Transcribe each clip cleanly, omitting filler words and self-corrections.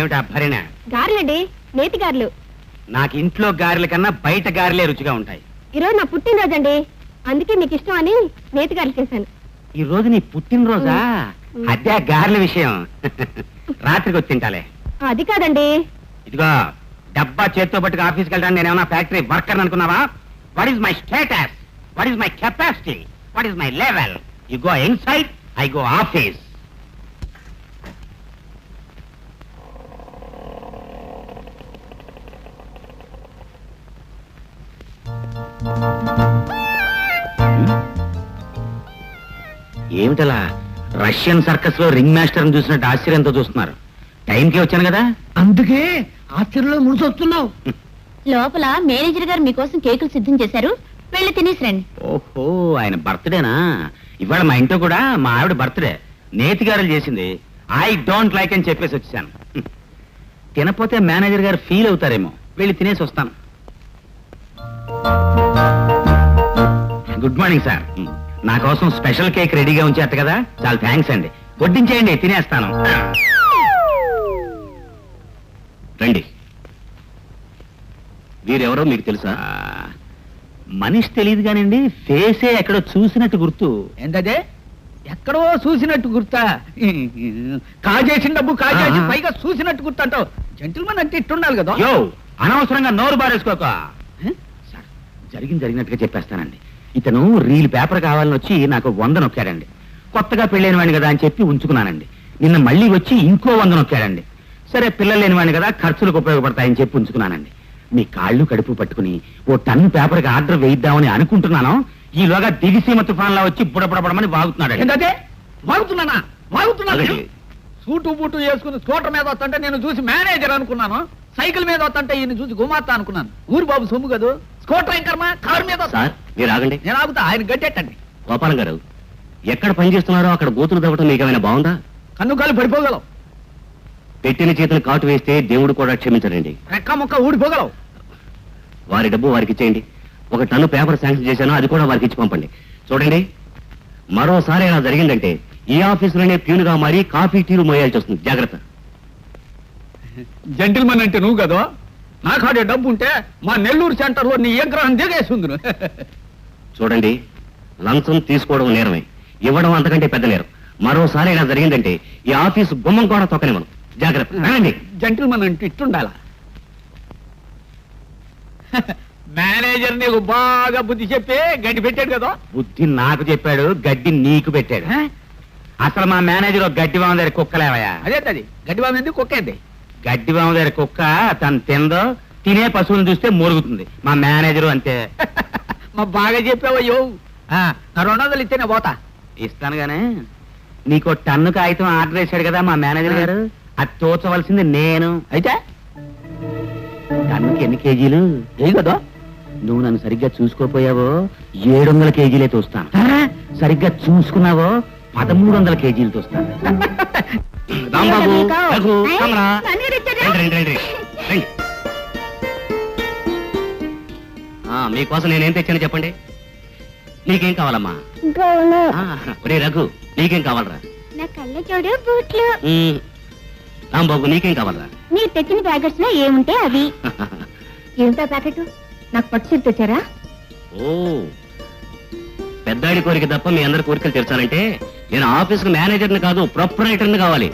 ఏమిటా భరిణ? గారెలండి, నేతి గారెలు. నాకు ఇంట్లో గారెల కన్నా బయట గారెలే రుచిగా ఉంటాయి. ఈరోజు నా పుట్టినరోజు అండి, అందుకే మీకు ఇష్టం అని నేతి గారెలు చేశాను. ఈ రోజు నీ పుట్టినరోజా? అదే గారెల విషయం. రాత్రికి వచ్చి తింటాలే. అది కాదండి. ఇదిగో డబ్బా చేత్తో పట్టుకు ఆఫీస్కి వెళ్ళడానికి నేనేమన్నా ఫ్యాక్టరీ వర్కర్ అనుకున్నావా? What is my status? What is my capacity? What is my level? You go inside, I go office. ఏమిటలా రష్యన్ సర్కస్ లో రింగ్ మాస్టర్ చూసినట్టు ఆశ్చర్యంతో చూస్తున్నారు? టైంకి వచ్చాను కదా, అందుకే ఆశ్చర్యంలో ముడిసొస్తున్నావు. లోపల మేనేజర్ గారు మీకోసం కేకులు సిద్ధం చేశారు, వెళ్ళి తినేసి రండి. ఓహో, ఆయన బర్త్డేనా? ఇవాళ మా ఇంట్లో కూడా మా ఆవిడ బర్త్డే. నేతి గారెలు చేసింది. ఐ డోంట్ లైక్ అని చెప్పేసి వచ్చాను. తినపోతే మేనేజర్ గారు ఫీల్ అవుతారేమో. వెళ్ళి తినేసి వస్తాను. Good morning sir. నా కోసం స్పెషల్ కేక్ రెడీగా ఉంచేట కదా, చాలా థ్యాంక్స్ అండి. వడ్డించేయండి, తినేస్తాను. రండి. వీరెవరో మీకు తెలుసా? మనిషి తెలియదు కానండి, ఫేసే ఎక్కడో చూసినట్టు గుర్తు. ఏంటదే? ఎక్కడో చూసినట్టు గుర్తా? కాజేసిన డబ్బు కాజేసి పైగా చూసినట్టు గుర్తు అంటావు. జెంటిల్మెన్ అంటే ఇట్టుండాలి కదా. యో, అనవసరంగా నోరు బారేసుకోక. సార్, జరిగినట్టుగా చెప్పేస్తానండి. ఇతను రీల్ పేపర్ కావాలని వచ్చి నాకు 100 నొక్కాడండి. కొత్తగా పెళ్ళైన వాడిని కదా అని చెప్పి ఉంచుకున్నానండి. నిన్న మళ్ళీ వచ్చి ఇంకో 100 నొక్కాడండి. సరే, పిల్లలు లేని వాడిని కదా, ఖర్చులకు ఉపయోగపడతాయని చెప్పి ఉంచుకున్నానండి. మీ కాళ్ళు కడుపు పట్టుకుని ఓ టన్ను పేపర్కి ఆర్డర్ వేయిద్దామని అనుకుంటున్నాను. ఈలోగా దివిసీమ తుఫాన్లా వచ్చి బుడబడబడమని వాగుతున్నాడు. ఏంటంటే వాగుతున్నానా? సూటు బూటు వేసుకుని స్కూటర్ మీద వస్తుంటే నేను చూసి మేనేజర్ అనుకున్నాను. సైకిల్ మీద వస్తుంటే ఈయన చూసి గుమాత్తా అనుకున్నాను. ఊరు బాబు సొమ్ము కదా. స్కూటర్ ఎంకర్మా, కారు మీద. సార్, మీరు ఆగండి. నేను ఆగుతా, ఆయన గట్టెట్టండి. గోపాలం గారు, ఎక్కడ పని చేస్తున్నారో అక్కడ బూతులు తవ్వటం మీకేమైనా బాగుందా? కన్నుకాలు పడిపోగలవు. పెట్టిన చేతులు కాటు వేస్తే దేవుడు కూడా క్షమించడండి. రెక్క ముక్క ఊడిపోగలవు. వారి డబ్బు వారికి ఇచ్చేయండి. 1 టన్ను పేపర్ శాంక్షన్ చేశాను, అది కూడా వారికి ఇచ్చి పంపండి. చూడండి, మరోసారి ఇలా జరిగిందంటే ఈ ఆఫీసులోనే ప్యూన్గా మారి కాఫీ టీలు మోయాల్సి వస్తుంది. జాగ్రత్త. జెంటిల్మెన్ అంటే నువ్వు కదా. నాకు ఆడే డబ్బు ఉంటే మా నెల్లూరు సెంటర్ లో నీ విగ్రహం దిగేస్తుంది. చూడండి, లంచం తీసుకోవడం నేరమే, ఇవ్వడం అంతకంటే పెద్ద నేరం. మరోసారి ఇలా జరిగిందంటే ఈ ఆఫీసు గుమ్మం కూడా తొక్కనివ్వను. జాగ్రత్త. జెంటిల్మెన్ అంటే ఇట్టుండాలా. మేనేజర్ నీకు బాగా బుద్ధి చెప్పి గడ్డి పెట్టాడు కదా. బుద్ధి నాకు చెప్పాడు, గడ్డి నీకు పెట్టాడు. అసలు మా మేనేజర్ గడ్డి బామ దగ్గర కుక్కలేవయా? అదే అది గడ్డి బామ ఏంది, కుక్క ఏంది? గడ్డి బామ దగ్గర కుక్క తను తిందో, తినే పశువులను చూస్తే మురుగుతుంది. మా మేనేజరు అంతే. మా బాగా చెప్పావయ్యో. 200 ఇస్తేనే పోతా. ఇస్తాను గానే, నీకు టన్ను కాగితం ఆర్డర్ చేశాడు కదా మా మేనేజర్ గారు, అది తోచవలసింది నేను. అయితే టన్నుకి ఎన్ని కేజీలు? ఏం కదా. నువ్వు నన్ను సరిగ్గా చూసుకోపోయావో 700 కేజీలే తోస్తాను. సరిగ్గా చూసుకున్నావో 1300 కేజీలు తోస్తాను. రాంబాబు, రఘు, కమలా, రండి. మీకోసం నేనేం తెచ్చాను చెప్పండి. నీకేం కావాలమ్మా? ఒరే రఘు, నీకేం కావాలరా? నా కళ్ళజోడు, బూట్లు. రాంబాబు, నీకేం కావాలరా? మీరు తెచ్చిన ప్యాకెట్స్ లో ఏముంటే అవి. ఏమిటా ప్యాకెట్? నాకు పట్టు చీర తెచ్చారా? ఓ, పెద్దాడి కోరిక తప్ప మీ అందరి కోరికలు తెచ్చాలంటే నేను ఆఫీస్కి మేనేజర్ని కాదు, ప్రొపరైటర్ని కావాలి.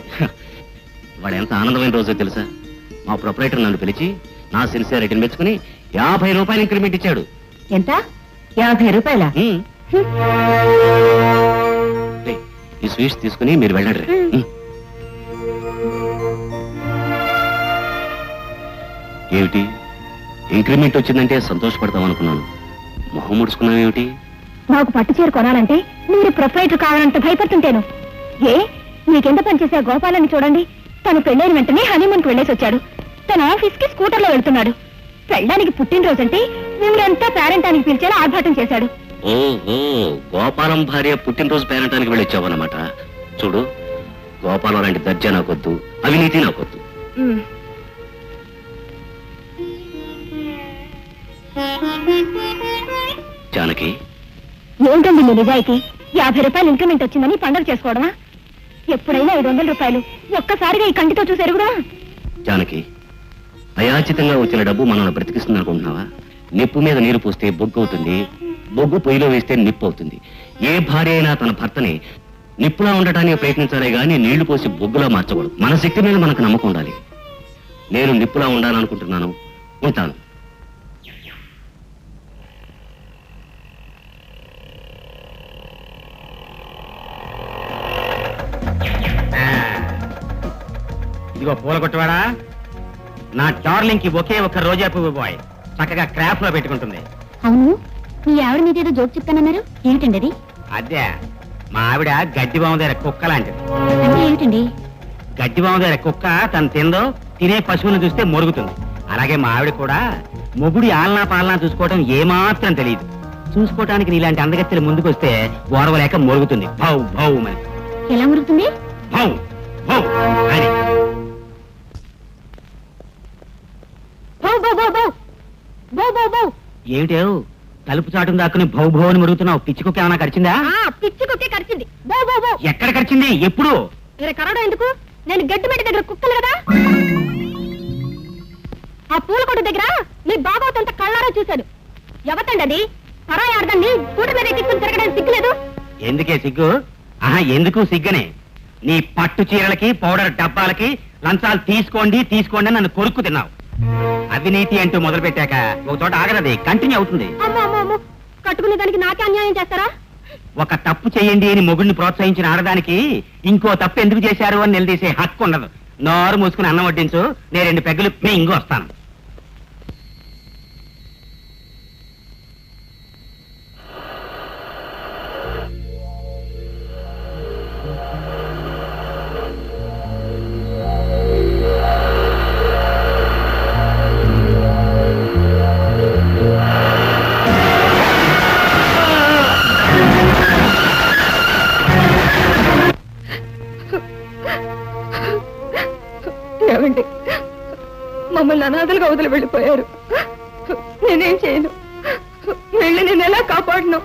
వాడు ఎంత ఆనందమైన రోజో తెలుసా? మా ప్రొపరైటర్ నన్ను పిలిచి నా సిన్సియారిటీని మెచ్చుకుని 50 రూపాయలు ఇంక్రిమెంట్ ఇచ్చాడు. ఎంత? 50 రూపాయల? ఈ స్వీట్స్ తీసుకుని మీరు వెళ్ళండి. ఏమిటి, ఇంక్రిమెంట్ వచ్చిందంటే సంతోషపడతాం అనుకున్నాను. మొహం ముడుచుకున్నావు ఏమిటి? నాకు పట్టు చీర కొనాలంటే మీరు ప్రొపరైటర్ కావాలంటే భయపడుతుంటేను. మీకెంత పనిచేసే గోపాలని చూడండి. తను పెళ్ళైన వెంటనే హనీమూన్కి వెళ్ళేసి వచ్చాడు. తన ఆఫీస్ కి స్కూటర్ లో వెళ్తున్నాడు. పెళ్ళానికి పుట్టినరోజు అంటే ఊరంతా పేరెంటానికి పిలిచేలా ఆర్భాటం చేశాడు. ఓహో, గోపాలం భార్య పుట్టినరోజు పేరెంటానికి వెళ్ళొచ్చావన్నమాట. చూడు, గోపాలం లాంటి దర్జా నాకొద్దు, అవినీతి నాకొద్దు. జానకి, ఏంటండి మీ నిజాయితీ? 50 రూపాయలు ఇంక్రిమెంట్ వచ్చిందని పండుగ చేసుకోవడమా? ఎప్పుడైనా 500 రూపాయలు ఒక్కసారిగా ఈ కంటితో చూసారు కూడా. జానకి, అయాచితంగా వచ్చిన డబ్బు మనల్ని బ్రతికిస్తుంది అనుకుంటున్నావా? నిప్పు మీద నీరు పోస్తే బొగ్గు అవుతుంది, బొగ్గు పొయ్యిలో వేస్తే నిప్పు అవుతుంది. ఏ భార్య అయినా తన భర్తని నిప్పులా ఉండటానికి ప్రయత్నించాలే గాని నీళ్లు పోసి బొగ్గులా మార్చకూడదు. మన శక్తి మీద మనకు నమ్మకం ఉండాలి. నేను నిప్పులా ఉండాలనుకుంటున్నాను, ఉంటాను. ఇదిగో పూల కొట్టువాడా, నా డార్లింగ్ కి ఒకే ఒక్క రోజా పువ్వు బాయ్ చక్కగా క్రాఫ్ లో పెట్టుకుంటుంది. అవును, మీ ఆవిడ మీదేదో జోక్ చెప్తానన్నారు, ఏమిటండి అది? అదే మా ఆవిడ గడ్డి బాము దగ్గర కుక్క లాంటిది. అంటే ఏమిటండి? గడ్డి బాము దగ్గర కుక్క తను తిందో తినే పశువులను చూస్తే మొరుగుతుంది. అలాగే మా ఆవిడ కూడా మొగుడి ఆలనా పాలనా చూసుకోవటం ఏమాత్రం తెలియదు. చూసుకోవటానికి నీలాంటి అందగత్తెలు ముందుకొస్తే ఓర్వలేక మొరుగుతుంది. భౌ భౌ అని. ఎలా మురుగుతుంది? భౌ భౌ అని. బౌ బౌ బౌ బౌ బౌ బౌ బౌ. ఏమిటేవు తలుపు చాటును దాక్కుని భౌ భౌ అని మరుగుతున్నావు? పిచ్చికొక్క ఏమైనా కరిచిందా? పిచ్చి కుక్కే కరిచింది. బౌ బౌ బౌ. ఎక్కడ కరిచింది? ఎప్పుడు? మీరు కరవడం ఎందుకు? నేను గడ్డి మెట్టి దగ్గర కుక్కలు కదా. ఆ పూల కొట్టు దగ్గర మీ బాగోతంత కళ్ళారా చూశాడు. ఎవతండి అది? పరాయి ఆడదాన్ని స్కూటర్ మీద ఎక్కించుకుని తిరగడానికి సిగ్గులేదు? ఎందుకే సిగ్గు? ఆహా, ఎందుకు సిగ్గనే? నీ పట్టు చీరలకి పౌడర్ డబ్బాలకి లంచాలు తీసుకోండి తీసుకోండి అని నన్ను కొరుక్కు తిన్నావు. అవినీతి అంటూ మొదలు పెట్టాక ఒక చోట ఆగదది, కంటిన్యూ అవుతుంది. అమ్మో అమ్మో అమ్మో, కట్టుకునే దానికి నాకే అన్యాయం చేస్తారా? ఒక తప్పు చేయండి అని మొగుడిని ప్రోత్సహించిన ఆడదానికి ఇంకో తప్పు ఎందుకు చేశారు అని నిలదీసే హక్కు ఉండదు. నోరు మూసుకుని అన్నం వడ్డించు, నేను 2 పెగ్గులు ఇంకో వస్తాను. ఏమండి, మమ్మల్ని అనాథలుగా వదిలి వెళ్ళిపోయారు. నేనేం చేయను, వెళ్ళి నేను ఎలా కాపాడను?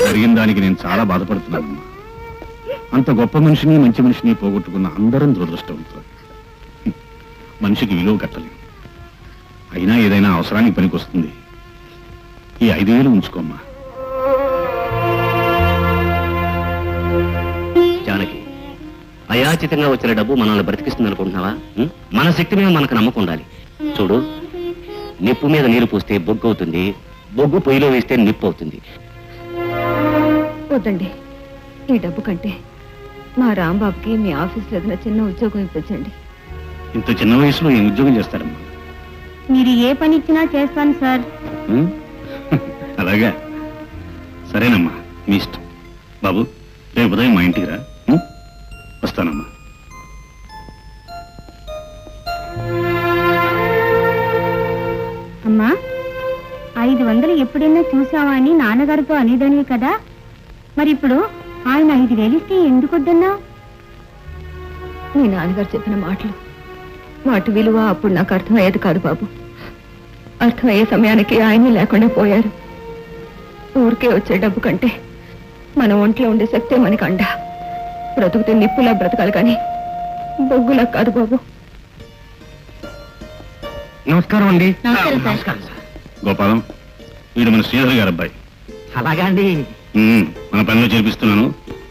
జరిగిన దానికి నేను చాలా బాధపడుతున్నానమ్మా. అంత గొప్ప మనిషిని మంచి మనిషిని పోగొట్టుకున్న అందరం దురదృష్టవంతులు. మనిషికి విలువ కట్టలేదు. అయినా ఏదైనా అవసరానికి పనికొస్తుంది. ఈ 5,000 ఉంచుకోమ్మా. జానకి, అయాచితంగా వచ్చిన డబ్బు మనల్ని బ్రతికిస్తుంది అనుకుంటున్నావా? మన శక్తి మీద మనకు నమ్మకం ఉండాలి. చూడు, నిప్పు మీద నీరు పోస్తే బొగ్గు అవుతుంది, బొగ్గు పొయ్యిలో వేస్తే నిప్పు అవుతుంది. వద్దండి, ఈ డబ్బు కంటే మా రాంబాబుకి మీ ఆఫీస్లో ఏదైనా చిన్న ఉద్యోగం ఇప్పించండి. ఇంత చిన్న వయసులో ఏం ఉద్యోగం చేస్తారమ్మా? మీరు ఏ పని ఇచ్చినా చేస్తాను సార్. అలాగా, సరేనమ్మా, మీ ఇష్టం. బాబు, రేపు ఉదయం మా ఇంటికి రా. వస్తానమ్మా. అమ్మా, 500 ఎప్పుడైనా చూసావా అని నాన్నగారితో అనేదానివి కదా, మరి ఇప్పుడు ఆయన 5,000 ఇస్తే ఎందుకు వద్దన్నావు? మీ నాన్నగారు చెప్పిన మాటలు, వాటి విలువ అప్పుడు నాకు అర్థమయ్యేది కాదు బాబు. అర్థమయ్యే సమయానికి ఆయనే లేకుండా పోయారు. ఊరికే వచ్చే డబ్బు కంటే మన ఒంట్లో ఉండే శక్తే మనకి అండ. బ్రతుకుతే నిప్పులా బ్రతకాలి కానీ బొగ్గులా కాదు బాబు. నమస్కారం అండి. నమస్కారం సార్. గోపాలం, వీడు మన శ్రీధర్ గారి అబ్బాయి. అలాగా అండి. మన పనిలో చేర్పిస్తున్నాను.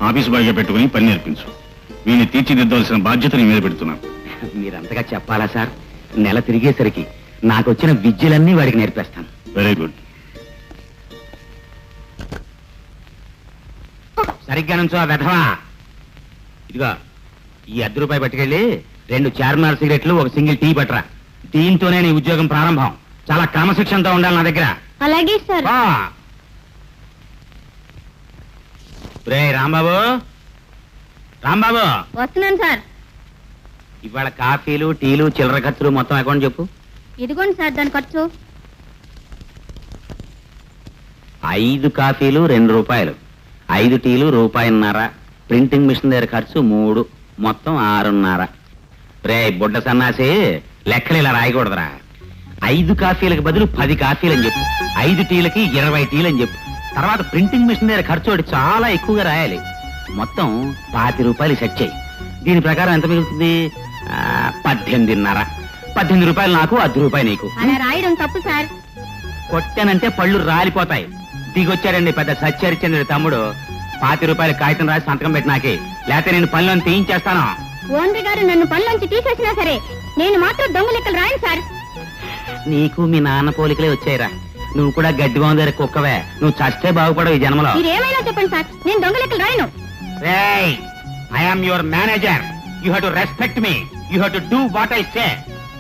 ఆఫీస్ బాగా పెట్టుకుని పని నేర్పించు. వీడిని తీర్చిదిద్దవలసిన బాధ్యత నీ మీద పెడుతున్నాను. మీరంతగా చెప్పాలా సార్? నెల తిరిగేసరికి నాకు వచ్చిన విద్యలన్నీ వాడికి నేర్పేస్తాను. Very good. సరిగ్గా నుంచో వెధవా. ఇదిగో, ఈ ₹10 పట్టుకెళ్ళి 2 చార్మినార్ సిగరెట్లు, 1 సింగిల్ టీ పట్టరా. దీంతోనే నీ ఉద్యోగం ప్రారంభం. చాలా క్రమశిక్షణతో ఉండాలి నా దగ్గర. అలాగే సార్. రే రాంబాబు, రాంబాబు, వస్తున్నాను సార్. ఇవాళ కాఫీలు టీలు చిల్లర ఖర్చులు మొత్తం అకౌంట్ చెప్పు. ఇదిగోండి సార్ దాని ఖర్చు. 5 కాఫీలు ₹2, 5 టీలు ₹1.50, ప్రింటింగ్ మిషన్ దగ్గర ఖర్చు 3, మొత్తం 6.5. రే బుడ్డ సన్నాసి, లెక్కలు ఇలా రాయకూడదురా. 5 కాఫీలకు బదులు 10 కాఫీలు అని చెప్పు. 5 టీలకి 20 టీలు అని చెప్పు. తర్వాత ప్రింటింగ్ మిషన్ దగ్గర ఖర్చు ఒకటి చాలా ఎక్కువగా రాయాలి. మొత్తం ₹25 సెట్ చేయి. దీని ప్రకారం ఎంత మిగులుతుంది? 18.5. 18 రూపాయలు నాకు, 10 రూపాయలు నీకు. అలా రాయడం తప్పు సార్. కొట్టానంటే పళ్ళు రాలిపోతాయి. దిగొచ్చాడండి పెద్ద సత్యహరిచంద్రుడి తమ్ముడు. 20 రూపాయలు కాగితం రాసి సంతకం పెట్టి నాకే, లేకపోతే నేను పనిలో తీయించేస్తాను. ఓనర్ గారు నన్ను పనిలోంచి తీసేసినా సరే నేను మాత్రం దొంగ లెక్కలు రాయను సార్. నీకు మీ నాన్న పోలికలే వచ్చాయిరా. నువ్వు కూడా గడ్డిగా దగ్గర కుక్కవే. నువ్వు చస్తే బాగుపడవు ఈ జన్మలో. మీరేమైనా చెప్పండి సార్, నేను దొంగ లెక్కలు రాయను. I am your manager. You have to respect me. You have to do what I say.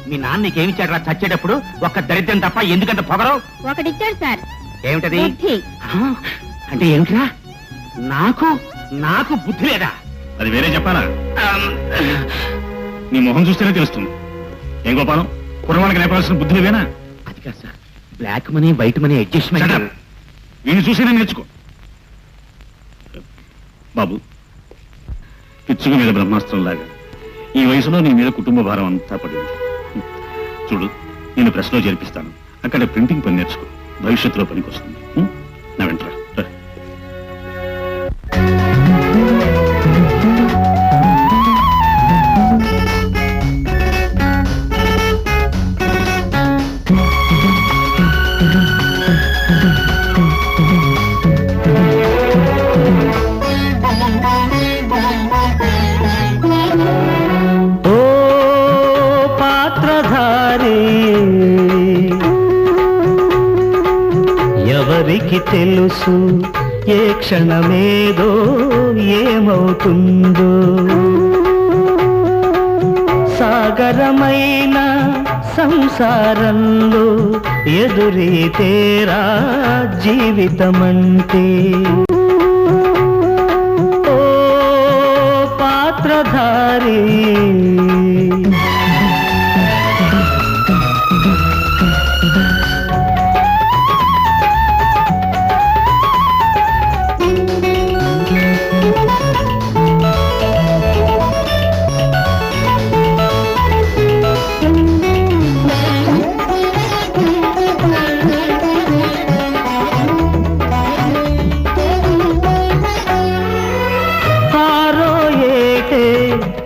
మీ నాన్న నీకేమిచ్చాడు చచ్చేటప్పుడు? ఒక్క దరిద్రం తప్ప ఎందుకంత పొగరు? ఒకటిచ్చాడు సార్. ఏమిటది? బుద్ధి. అంటే ఏమిట్రా? నాకు నాకు బుద్ధి లేదా? అది వేరే చెప్పాలా? నీ మొహం చూస్తేనే తెలుస్తుంది. ఏం గోపాలం, కుర్రవాళ్ళకి నేర్పాల్సిన బుద్ధి లేవేనా? అది కాదు sir, black money white money adjustment. వీళ్ళు చూసేనే నేర్చుకో. బాబు, పిచ్చుక మీద బ్రహ్మాస్త్రం లాగా ఈ వయసులో నీ మీద కుటుంబ భారం అంతా పడింది. చూడు, నేను ప్రెస్లో చేర్పిస్తాను. అక్కడ ప్రింటింగ్ పని నేర్చుకో, భవిష్యత్తులో పనికొస్తుంది. నా వెంటరా. ఎవరికి తెలుసు ఏ క్షణమేదో ఏమవుతుందో. సాగరమైన సంసారంలో ఎదురీతేరా జీవితమంటే. ఓ పాత్రధారి,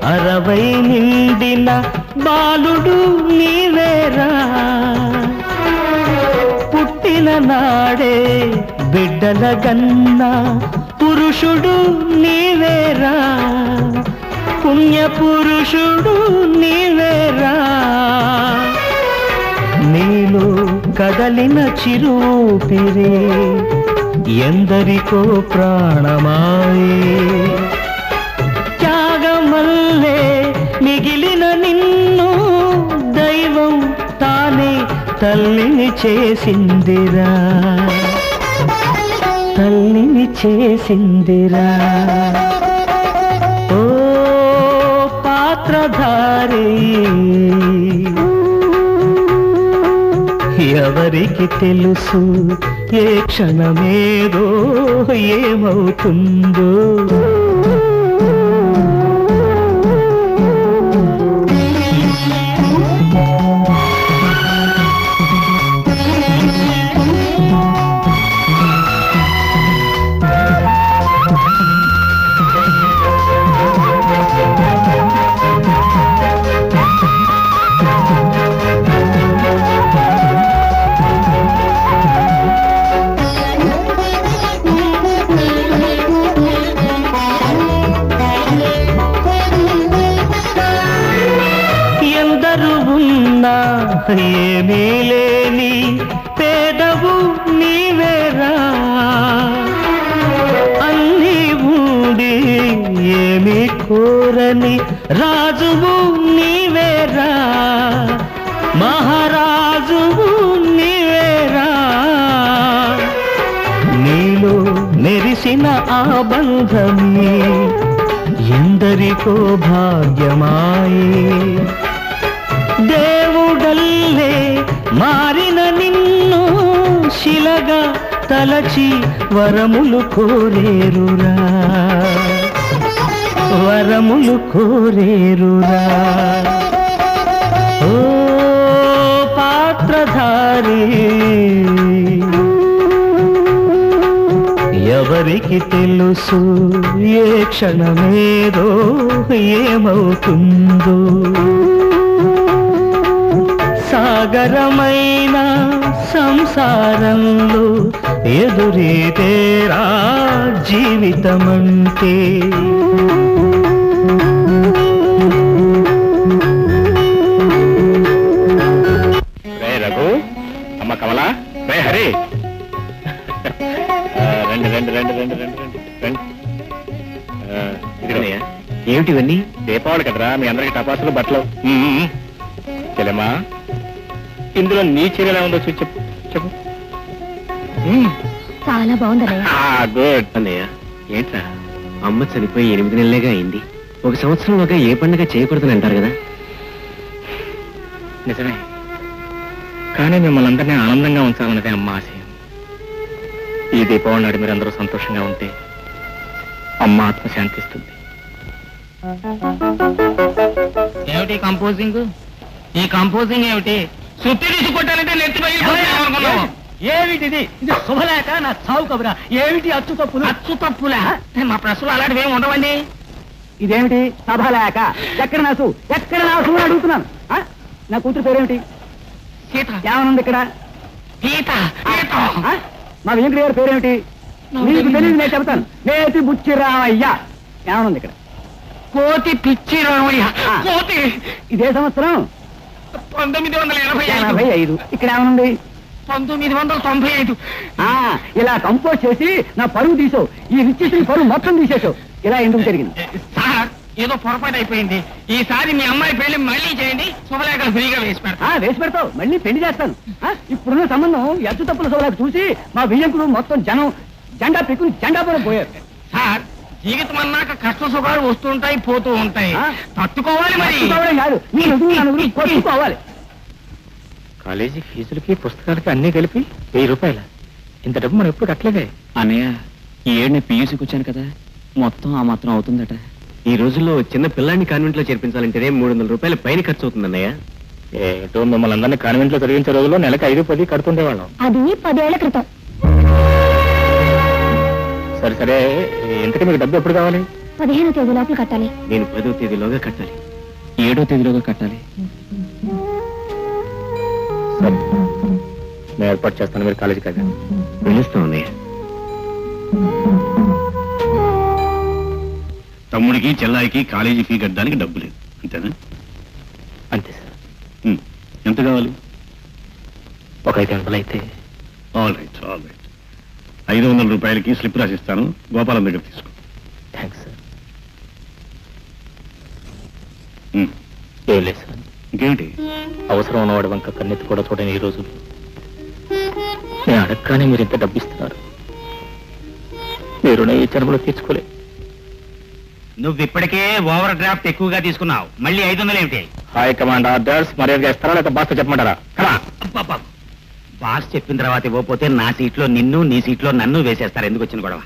అరవై నిండిన బాలుడు నీవేరా. పుట్టిన నాడే బిడ్డల గన్న పురుషుడు నీవేరా. పుణ్య పురుషుడు నీవేరా. నీలో కదలిన చిరూపిరే ఎందరికో ప్రాణమాయే. త్యాగమల్లే మిగిలిన నిన్ను దైవం తానే తల్లిని చేసిందిరా. తల్లిని చేసిందిరా. ఓ పాత్రధారి, ఎవరికి తెలుసు ఏ క్షణమేదో ఏమవుతుందో. ఏమీ లేని పేదవు నీవేరా. అన్నీ ఊడి ఏమీ కోరని రాజువు నీవేరా. మహారాజువు నీవేరా. నీలో మెరిసిన ఆ బంధమే ఎందరికో భాగ్యమాయే. దేవుడల్లే మారిన నిన్ను శిలగా తలచి వరములు కోరేరురా. వరములు కోరేరురా. ఓ పాత్రధారి, ఎవరికి తెలుసు ఏ క్షణమేదో ఏమవుతుందో. సాగరమైన సంసారంలో ఎదురేతేరా జీవితమంటే. రఘు, అమ్మ కమలా, రే హరి, రండి రండి రండి రండి రండి రండి రండి. ఇదిగోనయ్యా. ఏమిటివన్నీ? దీపావళి కదరా, మీ అందరికి టపాసులు బట్టలు. చెల్లెమ్మా, ఇందులో నీ చీరలా ఉందో చూసి చెప్పు చెప్పు. చాలా బాగుందన్నయ్య. గుడ్. అన్నయ్య, ఏంట్రా అమ్మ చనిపోయి 8 నెలలేగా అయింది. 1 సంవత్సరంలోగా ఏ పండుగ చేయకూడదని అంటారు కదా. నిజమే, కానీ మిమ్మల్ని అందరినీ ఆనందంగా ఉంచాలన్నదే అమ్మ ఆశయం. ఈ దీపావళి నాడు మీరందరూ సంతోషంగా ఉంటే అమ్మ ఆత్మ శాంతిస్తుంది. ఏమిటి కంపోజింగ్? ఈ కంపోజింగ్ ఏమిటి? సుత్తి తీసుకొట్టాలంటే నెత్తి పగిలిపోతున్నావు. ఏమిటిది? ఇది శుభలేక నా చావు కబురా. ఏమిటి అచ్చు తప్పులు? అచ్చు తప్పులా? మా ప్రశ్నలు అలాంటివి ఏమి ఉండవండి. ఇదేమిటి సభలేక? ఎక్కడ నాసు ఎక్కడ నాసు అని అడుగుతున్నాను. నా కూతురు పేరేమిటి? సీత. ఏమనుంది ఇక్కడ? సీత. సీత. మా వెంకట గారి పేరేమిటి? నీకు తెలియదు, నేను చెబుతాను. నేతి బుచ్చిరామయ్య. ఏమనుంది ఇక్కడ? కోతి పిచ్చి రామయ్య. కోతి. ఇదే సంవత్సరం 1985. ఇక్కడ ఏమనుంది? 1995. ఇలా కంపోజ్ చేసి నా పరువు తీసావు. ఈ రిచ్చిన పరువు మొత్తం తీసేసావు. ఇలా ఎందుకు జరిగింది? సార్, ఏదో పొరపాటు అయిపోయింది. ఈసారి మీ అమ్మాయి పెళ్లి మళ్ళీ చేయండి, శుభలేఖలు ఫ్రీగా వేసి పెడతా. వేసి పెడతావు, మళ్ళీ పెళ్లి చేస్తాను. ఇప్పుడున్న సంబంధం ఎత్తు తప్పుల సోలాకు చూసి మా బియ్యంకులు మొత్తం జనం జెండా పెక్కుని జెండాపురం పోయారు. సార్, జీవితం అన్నాక కష్ట సుఖాలు వస్తుంటాయి పోతూ ఉంటాయి. తట్టుకోవాలి మరి. తట్టుకోవడం కాదు, నీ ఎదురు నలుగురు కొట్టుకోవాలి. కాలేజీ ఫీజులకి పుస్తకాలకి అన్నీ కలిపి 1000 రూపాయల. ఇంత డబ్బు మనం ఎప్పుడు కట్టలేదే. అన్నయ్య, ఈ ఏడు నేను పీయూసీకి వచ్చాను కదా, మొత్తం ఆ మాత్రం అవుతుందట. ఈ రోజుల్లో చిన్న పిల్లాన్ని కాన్వెంట్ లో చేర్పించాలంటేనే 300 రూపాయల పైన ఖర్చు అవుతుందన్నయ్య. ఏటో మిమ్మల్ని అందరినీ కాన్వెంట్ లో చదివించే రోజుల్లో నెలకు 5-10 కడుతుండేవాళ్ళం. అది 10 ఏళ్ల క్రితం. సరే సరే, ఇంతకీ మీకు డబ్బు ఎప్పుడు కావాలి? 15వ తేదీ లోపల కట్టాలి. నేను 10వ తేదీలోగా కట్టాలి, 7వ తేదీలోగా కట్టాలి. సరే, నేను ఏర్పాటు చేస్తాను, మీరు కాలేజీకి వెళ్ళండి. వెళ్ళిస్తాం అన్నయ్య. తమ్ముడికి చెల్లాయికి కాలేజీ ఫీ కట్టడానికి డబ్బు లేదు, అంతేనా? అంతే సార్. ఎంత కావాలి? ఒక 500 అయితే. All right all right. 500 రూపాయలకి స్లిప్ రాసిస్తాను, గోపాలం దగ్గర తీసుకో. Thanks sir. ఉమ్, ఏం లేదు సార్. ఇంకేమిటి? అవసరం ఉన్నవాడు వంక కన్నెత్తి కూడా చూడని ఈ రోజు నేను అడగగానే మీరు ఇంత డబ్బు ఇస్తున్నారు. మీరు ఈ జన్మలో తీర్చుకోలే. నువ్వు ఇప్పటికే ఓవర్ డ్రాఫ్ట్ ఎక్కువగా తీసుకున్నావు, మళ్ళీ 500 ఏమిటి? హాయ్ కమాండ్ ఆర్డర్స్ మర్యాదగా ఇస్తారా లేకపోతే బాస్తో చెప్పమంటారా? బాస్ చెప్పిన తర్వాత ఇవ్వకపోతే నా సీట్లో నిన్ను, నీ సీట్లో నన్ను వేసేస్తారు. ఎందుకు వచ్చిన గొడవ?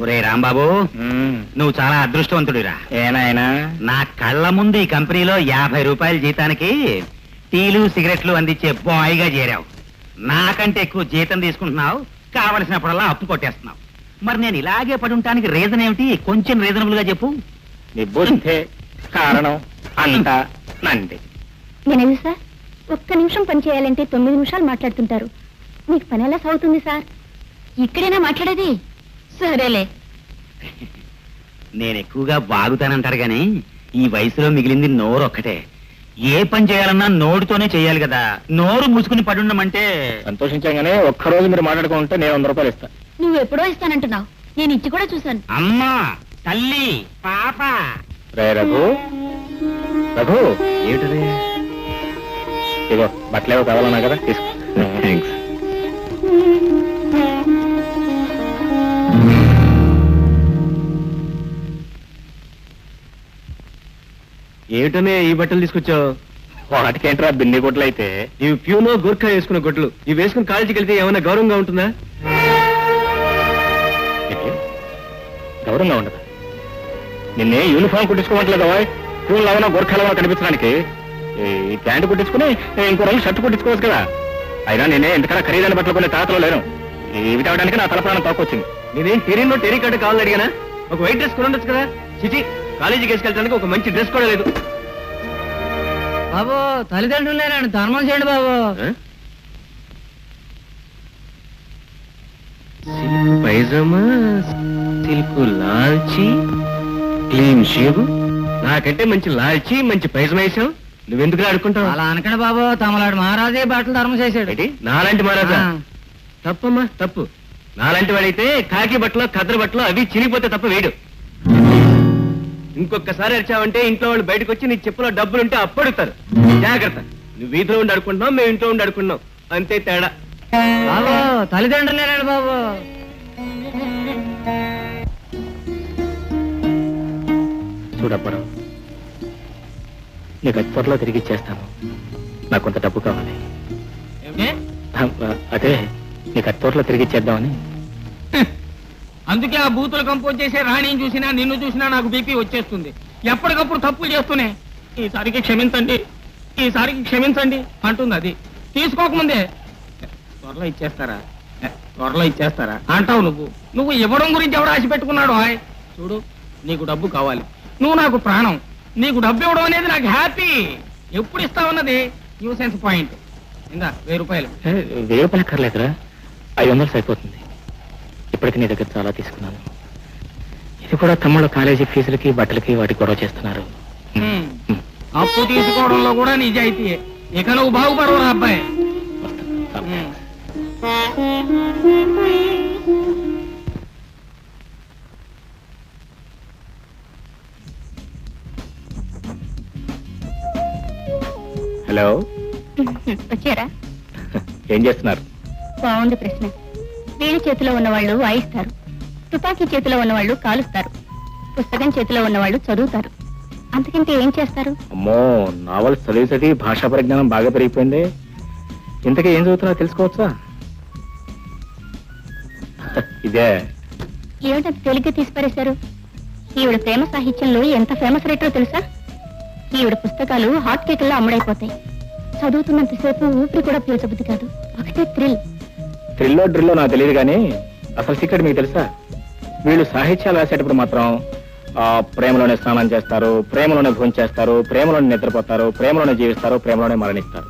ఒరే రాంబాబు, నువ్వు చాలా అదృష్టవంతుడిరా. ఏనాయనా? నా కళ్ళ ముందు ఈ కంపెనీలో 50 రూపాయల జీతానికి టీలు సిగరెట్లు అందించే బాయ్గా చేరావు. నాకంటే ఎక్కువ జీతం తీసుకుంటున్నావు, కావలసినప్పుడల్లా అప్పు కొట్టేస్తున్నావు. మరి నేను ఇలాగే పడి ఉండటానికి రీజన్ ఏమిటి? కొంచెం రీజనబుల్ గా చెప్పు. నీ బుద్ధే కారణం అంతా నంది. వినండి సార్, ఒక్క నిమిషం పని చేయాలంటే 9 నిమిషాలు మాట్లాడుతుంటారు. మీకు పని ఎలా సాగుతుంది సార్? ఇక్కడైనా మాట్లాడేది? సరేలే. నేను ఎక్కువగా బాగుతానంటారు గాని ఈ వయసులో మిగిలింది నోరు ఒక్కటే. ఏ పని చేయాలన్నా నోటితోనే చేయాలి కదా. నోరు మూసుకుని పడుండమంటే. సంతోషించగానే ఒక్కరోజు మీరు మాట్లాడుకుంటే నేను 100 రూపాయలు ఇస్తాను. నువ్వు ఎప్పుడో ఇస్తానంటున్నావు, నేను ఇచ్చి కూడా చూశాను. అమ్మా, తల్లి, పాప. రే రఘు, రఘు ఏమిటది? ఇగో బట్టలేవో కావాలన్నా కదా, తీసుకో. థ్యాంక్స్. ఏమిటనే ఈ బట్టలు తీసుకొచ్చావు? వాటికేంట్రా బిన్ని గుడ్లు అయితే? ఇవి ప్యూనో గోర్ఖా వేసుకున్న గుడ్లు. ఇవి వేసుకుని కాలేజీకి వెళ్తే ఏమైనా గౌరవంగా ఉంటుందా? గౌరవంగా ఉండదు. నిన్నే యూనిఫామ్ కుట్టించుకోవట్లేదు. ప్యూన్ లవనా గోర్ఖాలవనా కనిపించడానికి ఈ ప్యాంటు కుట్టించుకుని ఇంకో రోజు షర్ట్ కుట్టించుకోవచ్చు కదా. అయినా నేనే ఎందుకన్నా ఖరీదైన బట్టలు కొన్ని తాతలో లేను. ఇవి తేవడానికి నా తలప్రాణం తక్కువచ్చింది. నేనేం టెరీనో టెరీ కార్డు కావాలని అడిగానా? ఒక వైట్ డ్రెస్ కొనుండొచ్చు కదా. చిచి, కాలేజీకి వేసుకెళ్ళడానికి ఒక మంచి డ్రెస్ కూడా లేదు. బాబు తల్లిదండ్రులు లేరండి ధర్మం చేయండి బాబు. సిల్క్ పైజమా, సిల్క్ లాల్చి, క్లీన్ షేవ్. నాకంటే మంచి లాల్చి, మంచి పైజమా వేసావు. నువ్వెందుకు ఆడుకుంటావు? అలా అనకండి బాబు, తమలాడు మహారాజే బట్టలు ధర్మం చేశాడు. ఏంటి నాలాంటి మహారాజా? ఆ. తప్పమ్మా తప్పు. నాలాంటి వాడైతే కాకి బట్టలు కద్దరు బట్టలు అవి చినిగిపోతే తప్ప వేడు. ఇంకొకసారి అరిచావంటే ఇంట్లో వాళ్ళు బయటకు వచ్చి నీ చెప్పులో డబ్బులుంటే అప్పడుతారు. జాగ్రత్త. నువ్వు వీధిలో ఉండి అడుకుంటున్నావు, మేము ఇంట్లో ఉండి అడుకుంటున్నాం, అంతే తేడా. బాబు తల్లిదండ్రులు లేరండి బాబు. చూడప్పరావు, నీకు అతి త్వరలో తిరిగి ఇచ్చేస్తాను. నాకు కొంత డబ్బు కావాలి. అదే నీకు అతి త్వరలో తిరిగి ఇచ్చేద్దామని. అందుకే ఆ బూతులు కంపోజ్ చేసే రాణిని చూసినా నిన్ను చూసినా నాకు బీపీ వచ్చేస్తుంది. ఎప్పటికప్పుడు తప్పులు చేస్తూనే ఈసారికి క్షమించండి, ఈసారికి క్షమించండి అంటుంది. అది తీసుకోకముందే త్వరలో ఇచ్చేస్తారా, త్వరలో ఇచ్చేస్తారా అంటావు. నువ్వు ఇవ్వడం గురించి ఎవడు ఆశ పెట్టుకున్నాడు? హాయ్ చూడు, నీకు డబ్బు కావాలి, నువ్వు నాకు ప్రాణం. నీకు డబ్బు ఇవ్వడం అనేది నాకు హ్యాపీ. ఎప్పుడు ఇస్తావన్నది న్యూసెన్స్ పాయింట్. ఇందా 1000 రూపాయలు. 1000 రూపాయలు అక్కర్లేదురా, 500 సరిపోతుంది. ఇప్పటికి నీ దగ్గర చాలా తీసుకున్నాను. ఇది కూడా తమ్ముళ్ళు కాలేజీ ఫీజులకి బట్టలకి వాటికి గొడవ చేస్తున్నారు. అప్పు తీసుకోవడంలో కూడా నిజాయితీయే. ఇక నువ్వు బాగుపడవురా అబ్బాయి. హలో, వచ్చారా? ఏం చేస్తున్నారు? బాగుంది ప్రశ్న. వీణ చేతిలో ఉన్నవాళ్ళు వాయిస్తారు, తుపాకీ చేతిలో ఉన్నవాళ్ళు కాలుస్తారు, పుస్తకం చేతిలో ఉన్నవాళ్ళు చదువుతారు. అంతకంటే ఏం చేస్తారు? అమ్మో, నావల్స్ చదివి భాషా పరిజ్ఞానం బాగా పెరిగిపోయింది. ఇంతకీ ఏం చదువుతున్నా తెలుసుకోవచ్చా? ఇదే. ఏమిటంత తేలిగ్గా తీసిపారేశారు? ఈవిడ ప్రేమ సాహిత్యంలో ఎంత ఫేమస్ రైటరో తెలుసా? ఈవిడ పుస్తకాలు హాట్ కేకుల్లో అమ్ముడైపోతాయి. చదువుతున్నంతసేపు ఊపిరి కూడా పీల్చబుద్ధి కాదు, ఒకటే థ్రిల్. థ్రిల్లో డ్రిల్లో నాకు తెలియదు కానీ అసలు సీక్రెట్ మీకు తెలుసా? వీళ్ళు సాహిత్యాలు రాసేటప్పుడు మాత్రం ప్రేమలోనే స్నానం చేస్తారు, ప్రేమలోనే భోజనం చేస్తారు, ప్రేమలోనే నిద్రపోతారు, ప్రేమలోనే జీవిస్తారు, ప్రేమలోనే మరణిస్తారు.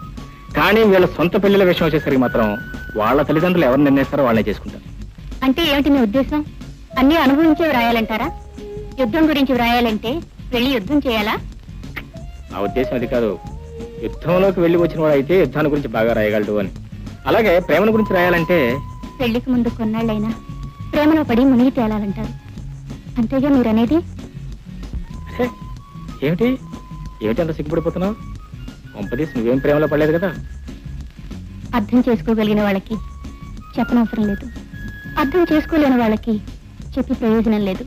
కానీ వీళ్ళ సొంత పెళ్లిల విషయం వచ్చేసరికి మాత్రం వాళ్ళ తల్లిదండ్రులు ఎవరు నిర్ణయిస్తారో వాళ్ళనే చేసుకుంటారు. అంటే ఏమిటి మీ ఉద్దేశం? అన్ని అనుభవించే వ్రాయాలంటారా? యుద్ధం గురించి వ్రాయాలంటే వెళ్ళి యుద్ధం చేయాలా? నా ఉద్దేశం అది కాదు. యుద్ధంలోకి వెళ్ళి వచ్చిన వాడు అయితే యుద్ధాన్ని గురించి బాగా రాయగలడు అని. అలాగే ప్రేమను గురించి రాయాలంటే పెళ్లికి ముందు కొన్నాళ్ళైనా ప్రేమలో పడి మునిగి తేలాలంటారు. అంతేగా మీరనేది? ఏమిటి ఏమిటి అంత సిగ్గుపడిపోతున్నావు? కొంపదీసి నువ్వేం ప్రేమలో పడలేదు కదా? అర్థం చేసుకోగలిగిన వాళ్ళకి చెప్పనవసరం లేదు, అర్థం చేసుకోలేని వాళ్ళకి చెప్పి ప్రయోజనం లేదు.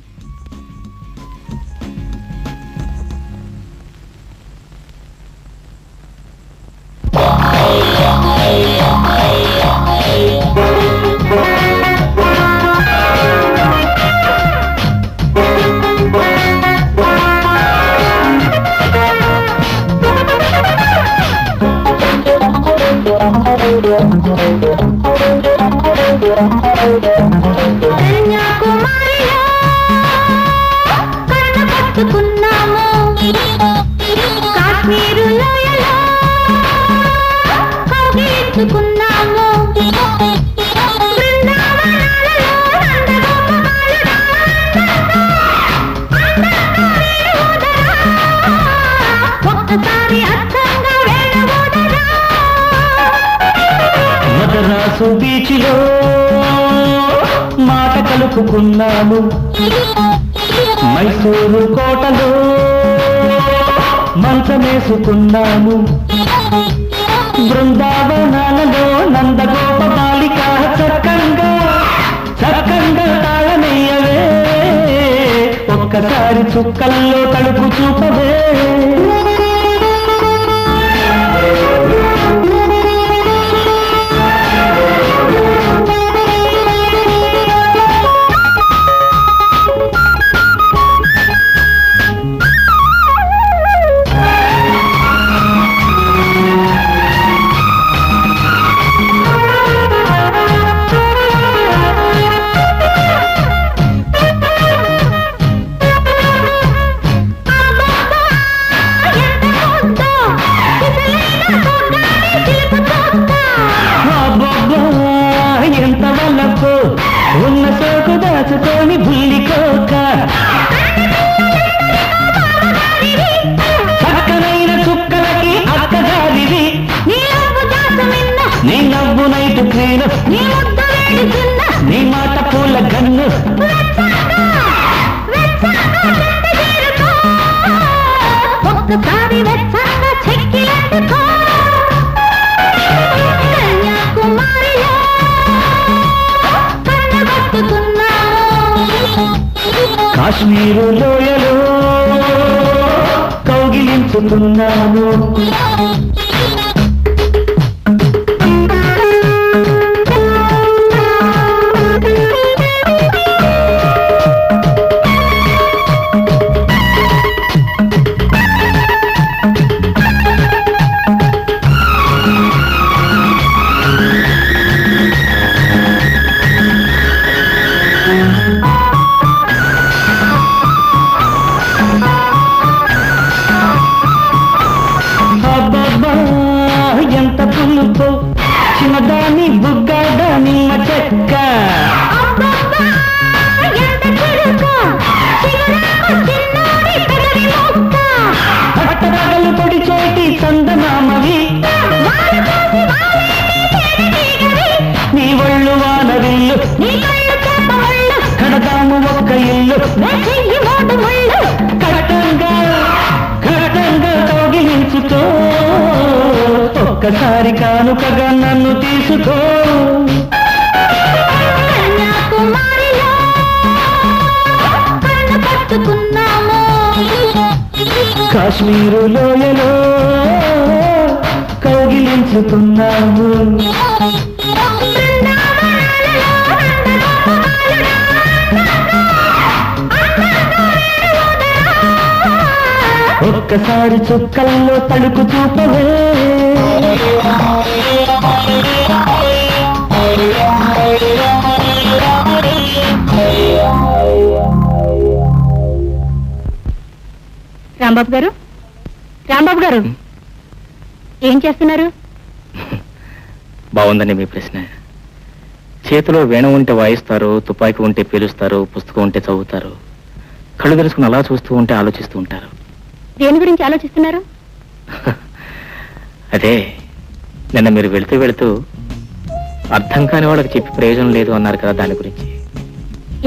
మద్రాసు బీచ్లో మాట కలుపుకున్నాము, మైసూరు కోటలో మంచమేసుకున్నాము, బృందావనాలలో నందగోప బాలిక చక్కంగా చక్కంగా తాళమయ్యవే, ఒక్కసారి చుక్కల్లో తలుపు చూపవే. నీ ముద్దు వేడుకున్న నీ మాట పూల గన్ను ఒక్కసారి వెచ్చంగా చెక్కిలందుకో కన్యాకుమారిలో కన్నగొట్టుకున్నాము కాశ్మీరు లోయలో కౌగిలించుకున్నాను అబ్బబ్బా, ఎంత పులుపు చిన్నదాని బుగ్గడ నిమ్మ చెక్క పట్టరాగలు పొడి చోటి చందనామవి నీ ఒళ్ళు వానవిల్లు కడదాము ఒక్క ఇల్లు కట్టంగా కట్టంగా కౌగిలించుకో ఒక్కసారి కానుకగా నన్ను తీసుకో కన్యాకుమారిలో కన్నగొట్టుకున్నాము కాశ్మీరు లోయలో కౌగిలించుకున్నాము ఒక్కసారి చుక్కల్లో తలుపు చూపవే రాంబాబు గారు రాంబాబు గారు ఏం చేస్తున్నారు? బాగుందండి మీ ప్రశ్న. చేతిలో వీణ ఉంటే వాయిస్తారు, తుపాకీ ఉంటే పీలుస్తారు, పుస్తకం ఉంటే చదువుతారు, కళ్ళు తెరుచుకుని అలా చూస్తూ ఉంటే ఆలోచిస్తూ ఉంటారు. దేని గురించి ఆలోచిస్తున్నారు? అదే నిన్న మీరు వెళుతూ వెళుతూ అర్థం కాని వాళ్ళకి చెప్పి ప్రయోజనం లేదు అన్నారు కదా, దాని గురించి.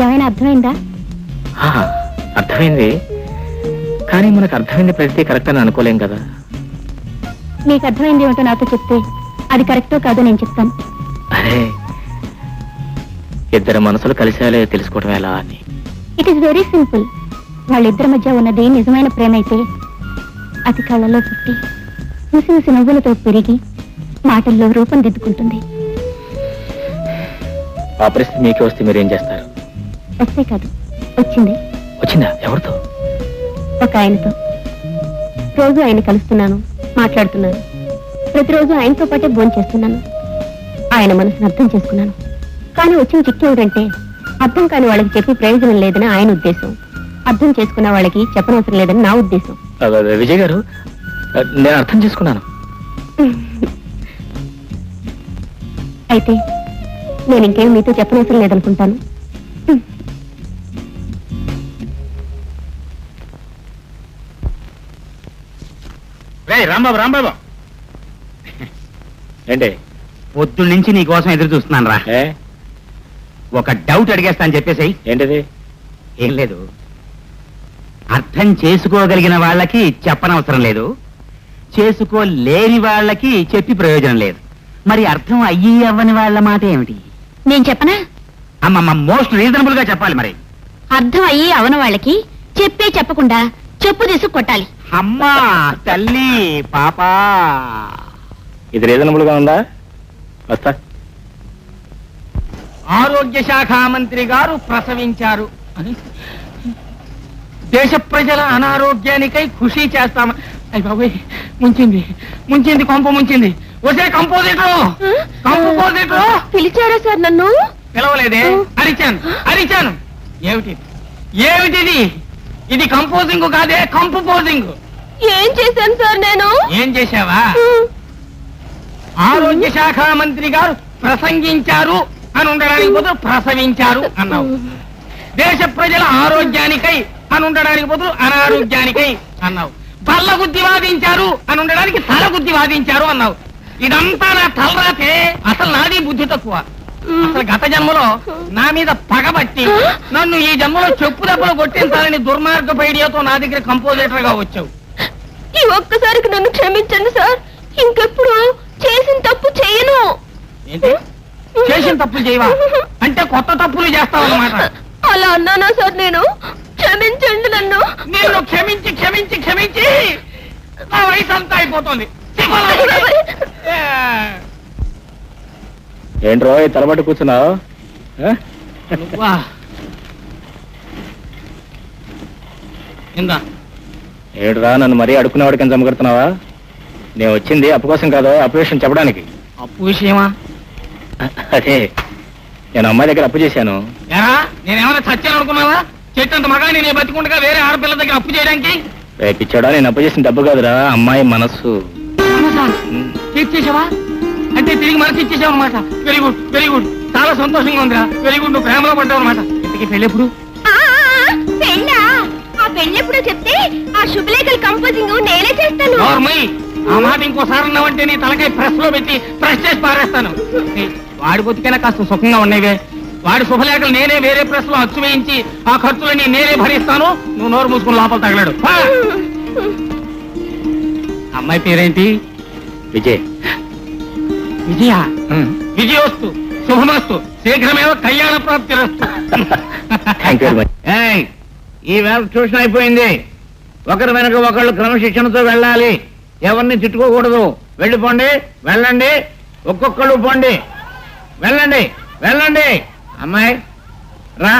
ఏమైనా అర్థమైందా? అర్థమైంది, కానీ మనకు అర్థమైంది ప్రతిదీ కరెక్ట్ అని అనుకోలేం కదా. మీకు అర్థమైంది ఏమిటో నాతో చెప్తే అది కరెక్టో కాదో నేను చెప్తాను. అరే, ఇద్దరు మనసులు కలిసేలా తెలుసుకోవడం ఎలా అని. It is very simple. వాళ్ళిద్దరి మధ్య ఉన్నది నిజమైన ప్రేమ అయితే అది కళ్ళలో పుట్టి ముసి ముసి నవ్వులతో పెరిగి మాటల్లో రూపం దిద్దుకుంటుంది. ఆ పరిస్థితి మీకే వస్తే మీరేం చేస్తారు? వస్తే కాదు, వచ్చింది. వచ్చిందా? ఎవరితో? ఒక ఆయనతో. రోజు ఆయన కలుస్తున్నాను, మాట్లాడుతున్నాను. ప్రతిరోజు ఆయనతో పాటే భోంచేస్తున్నాను. ఆయన మనసును అర్థం చేసుకున్నాను. కానీ వచ్చిన చిక్కు ఏమిటంటే అర్థం కాని వాళ్ళకి చెప్పి ప్రయోజనం లేదని ఆయన ఉద్దేశం, అర్థం చేసుకున్న వాళ్ళకి చెప్పనవసరం లేదని నా ఉద్దేశం. విజయ్ గారు, నేను అర్థం చేసుకున్నాను. అయితే నేను ఇంకేం మీతో చెప్పనవసరం లేదనుకుంటాను. రాంబాబు రాంబాబు, ఏంటి పొద్దున్న నుంచి నీ కోసం ఎదురు చూస్తున్నాను రా. ఒక డౌట్ అడిగేస్తా అని చెప్పేసి. ఏంటిది? ఏం లేదు, అర్థం చేసుకోగలిగిన వాళ్ళకి చెప్పనవసరం లేదు, చేసుకోలేని వాళ్ళకి చెప్పి ప్రయోజనం లేదు. మరి అర్థం అయ్యి అవ్వని వాళ్ళ మాట ఏమిటి? నేను చెప్పనా? అమ్మమ్మ, మోస్ట్ రీజనబుల్ గా చెప్పాలి. మరి అర్థం అయ్యి అవన వాళ్ళకి చెప్పే చెప్పకుండా చెప్పు తీసుకు కొట్టాలి. అమ్మా, తల్లి, పాపా, ఇది రీజనబుల్ గా ఉందా? వస్తా. ఆరోగ్య శాఖ మంత్రి గారు ప్రసవించారు అని దేశ ప్రజల అనారోగ్యానికై కృషి చేస్తామ. అయ్య బాబోయ్, ముంచింది ముంచింది, కొంప ముంచింది. వచ్చే కంపోజిటర్, కంపోజిటర్ పిలిచారా సార్ నన్ను? పిలవలేదే, అరిచాను అరిచాను. ఏమిటి ఏమిటిది? ఇది కంపోజింగ్ కాదే, కంపోజింగ్. ఏం చేశాను సార్ నేను? ఏం చేశావా? ఆరోగ్య శాఖ మంత్రి గారు ప్రసంగించారు అని ఉండడానికి బదులు ప్రసవించారు అన్నావు. దేశ ప్రజల ఆరోగ్యానికై అని ఉండడానికి బదులు అనారోగ్యానికై అన్నావు. బల్ల గుద్ది వాదించారు అని ఉండడానికి తల గుద్ది వాదించారు అన్నావు. ఇదంతా నా తలరాతే. అసలు నాది బుద్ధి తక్కువ. అసలు గత జన్మలో నా మీద పగబట్టి నన్ను ఈ జన్మలో చెప్పు దెబ్బలు కొట్టించాలని దుర్మార్గపు ఐడియాతో నా దగ్గర కంపోజిటర్ గా వచ్చావు. ఈ ఒక్కసారికి నన్ను క్షమించండి సార్. ఇంకెప్పుడు చేసిన తప్పు చేయను. ఏంటి చేసిన తప్పులు చేయవా? అంటే కొత్త తప్పులు చేస్తావు అన్నమాట. అలా అన్నానా సార్ నేను? క్షమించండి నన్ను. నేను క్షమించి క్షమించి క్షమించి నా వయసు అంతా అయిపోతుంది. ఏంట్రో తలబట్టి కూర్చున్నావు? నువ్వా? ఇందా ఏడురా నన్ను మరీ అడుక్కునేవాడికి చమగడుతున్నావా? నేను వచ్చింది అప్పు కోసం కాదు, అప్పు విషయం చెప్పడానికి. అప్పు విషయమా? అదే నేను అమ్మాయి దగ్గర అప్పు చేశాను. ఏరా నేనేమైనా చచ్చాను అనుకున్నావా? చెట్టంత మగా నేను బతికుండగా వేరే ఆడపిల్ల దగ్గర అప్పు చేయడానికి? రేపిచ్చాడా? నేను అప్పు చేసిన డబ్బు కాదురా, అమ్మాయి మనస్సు. తీర్చేసావా? అంటే తిరిగి మనసు ఇచ్చేసావు అనమాట. వెరీ గుడ్ వెరీ గుడ్, చాలా సంతోషంగా ఉందిరా. వెరీ గుడ్, నువ్వు ప్రేమలో పడ్డావు అనమాట. ఇంతకీ పెళ్ళెప్పుడు? పెళ్ళా? ఆ పెళ్ళెప్పుడో చెప్తే ఆ శుభలేఖల కంపోజింగ్ నేనే చేస్తాను. ఆ మాట ఇంకోసారి అన్నావంటే నీ తలకాయ ప్రెస్ లో పెట్టి ప్రెస్ చేసి పారేస్తాను. వాడి బతికైనా కాస్త సుఖంగా ఉండేవే. వాడి శుభలేఖలు నేనే వేరే ప్రెస్ లో అచ్చు వేయించి ఆ ఖర్చులన్నీ నేనే భరిస్తాను. నువ్వు నోరు మూసుకుని లోపల తగలాడు. అమ్మాయి పేరేంటి? విజయ్. విజయ? విజయోస్తు, శుభమస్తు, శీఘ్రమేవ కళ్యాణ ప్రాప్తి రస్తు. Thank you very much. ఈ వేళ ట్యూషన్ అయిపోయింది. ఒకరి వెనక ఒకళ్ళు క్రమశిక్షణతో వెళ్ళాలి. ఎవరిని తిట్టుకోకూడదు. వెళ్ళిపోండి, వెళ్ళండి, ఒక్కొక్కళ్ళు పోండి. వెళ్ళండి వెళ్ళండి. అమ్మాయి రా,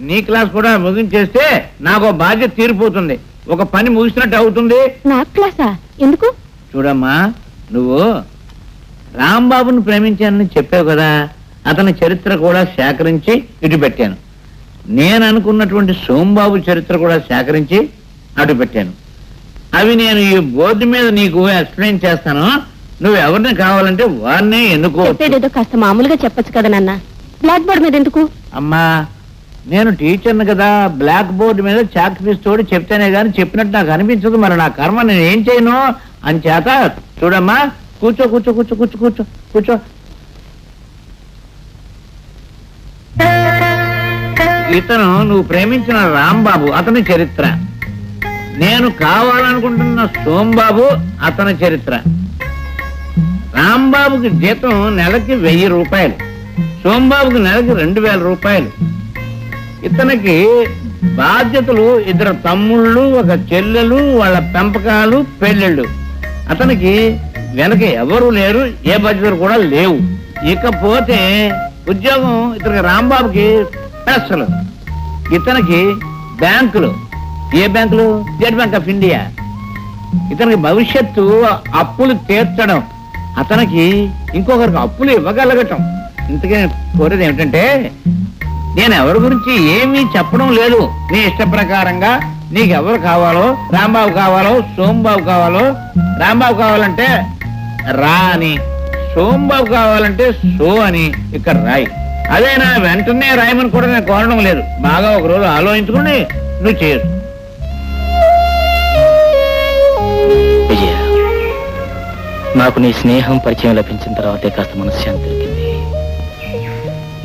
నీ క్లాస్ కూడా ముగించేస్తే నాకు బాధ్యత తీరిపోతుంది. ఒక పని ముగిసినట్టు అవుతుంది. నా క్లాసా? ఎందుకు? చూడమ్మా, నువ్వు రాంబాబును ప్రేమించానని చెప్పావు కదా, అతని చరిత్ర కూడా సేకరించి ఇటు పెట్టాను. నేను అనుకున్నటువంటి సోంబాబు చరిత్ర కూడా సేకరించి అటు పెట్టాను. అవి నేను ఈ బోర్డు మీద నీకు ఎక్స్ప్లెయిన్ చేస్తాను. నువ్వు ఎవరిని కావాలంటే వారిని ఎన్నుకో. చెప్పేదేదో కాస్త మామూలుగా చెప్పొచ్చు కదా నాన్న. బ్లాక్ బోర్డ్ మీద ఎందుకు? అమ్మా, నేను టీచర్ని కదా, బ్లాక్ బోర్డు మీద చాక్ పీస్ తోడి చెప్తేనే గాని చెప్పినట్టు నాకు అనిపించదు. మరి నా కర్మ నేను ఏం చేయను అని చేత. చూడమ్మా, కూర్చో కూర్చో కూర్చో కూర్చో కూర్చో కూర్చో. ఇతను నువ్వు ప్రేమించిన రాంబాబు, అతని చరిత్ర. నేను కావాలనుకుంటున్న సోంబాబు, అతని చరిత్ర. రాంబాబుకి జీతం నెలకి 1000 రూపాయలు, సోంబాబుకి నెలకి 2000 రూపాయలు. ఇతనికి బాధ్యతలు 2 తమ్ముళ్ళు, 1 చెల్లెలు, వాళ్ళ పెంపకాలు, పెళ్ళిళ్ళు. అతనికి వెనక ఎవరు లేరు, ఏ బాధ్యతలు కూడా లేవు. ఇకపోతే ఉద్యోగం ఇతనికి రాంబాబుకి పెసలు. ఇతనికి బ్యాంకులు. ఏ బ్యాంకులు? State bank of India. ఇతనికి భవిష్యత్తు అప్పులు తీర్చడం, అతనికి ఇంకొకరికి అప్పులు ఇవ్వగలగటం. ఇంతకీ కోరేది ఏమిటంటే, నేను ఎవరి గురించి ఏమీ చెప్పడం లేదు. నీ ఇష్ట ప్రకారంగా నీకెవరు కావాలో, రాంబాబు కావాలో, సోంబాబు కావాలో, రాంబాబు కావాలంటే రా అని, సోంబాబు కావాలంటే సో అని ఇక్కడ రాయి. అదేనా వెంటనే రాయమని కూడా నేను కోరడం లేదు. బాగా ఒక రోజు ఆలోచించుకుని నువ్వు చేయొచ్చు. విజయ, నాకు నీ స్నేహం పరిచయం లభించిన తర్వాతే కాస్త మనశ్శాంతి దొరికింది.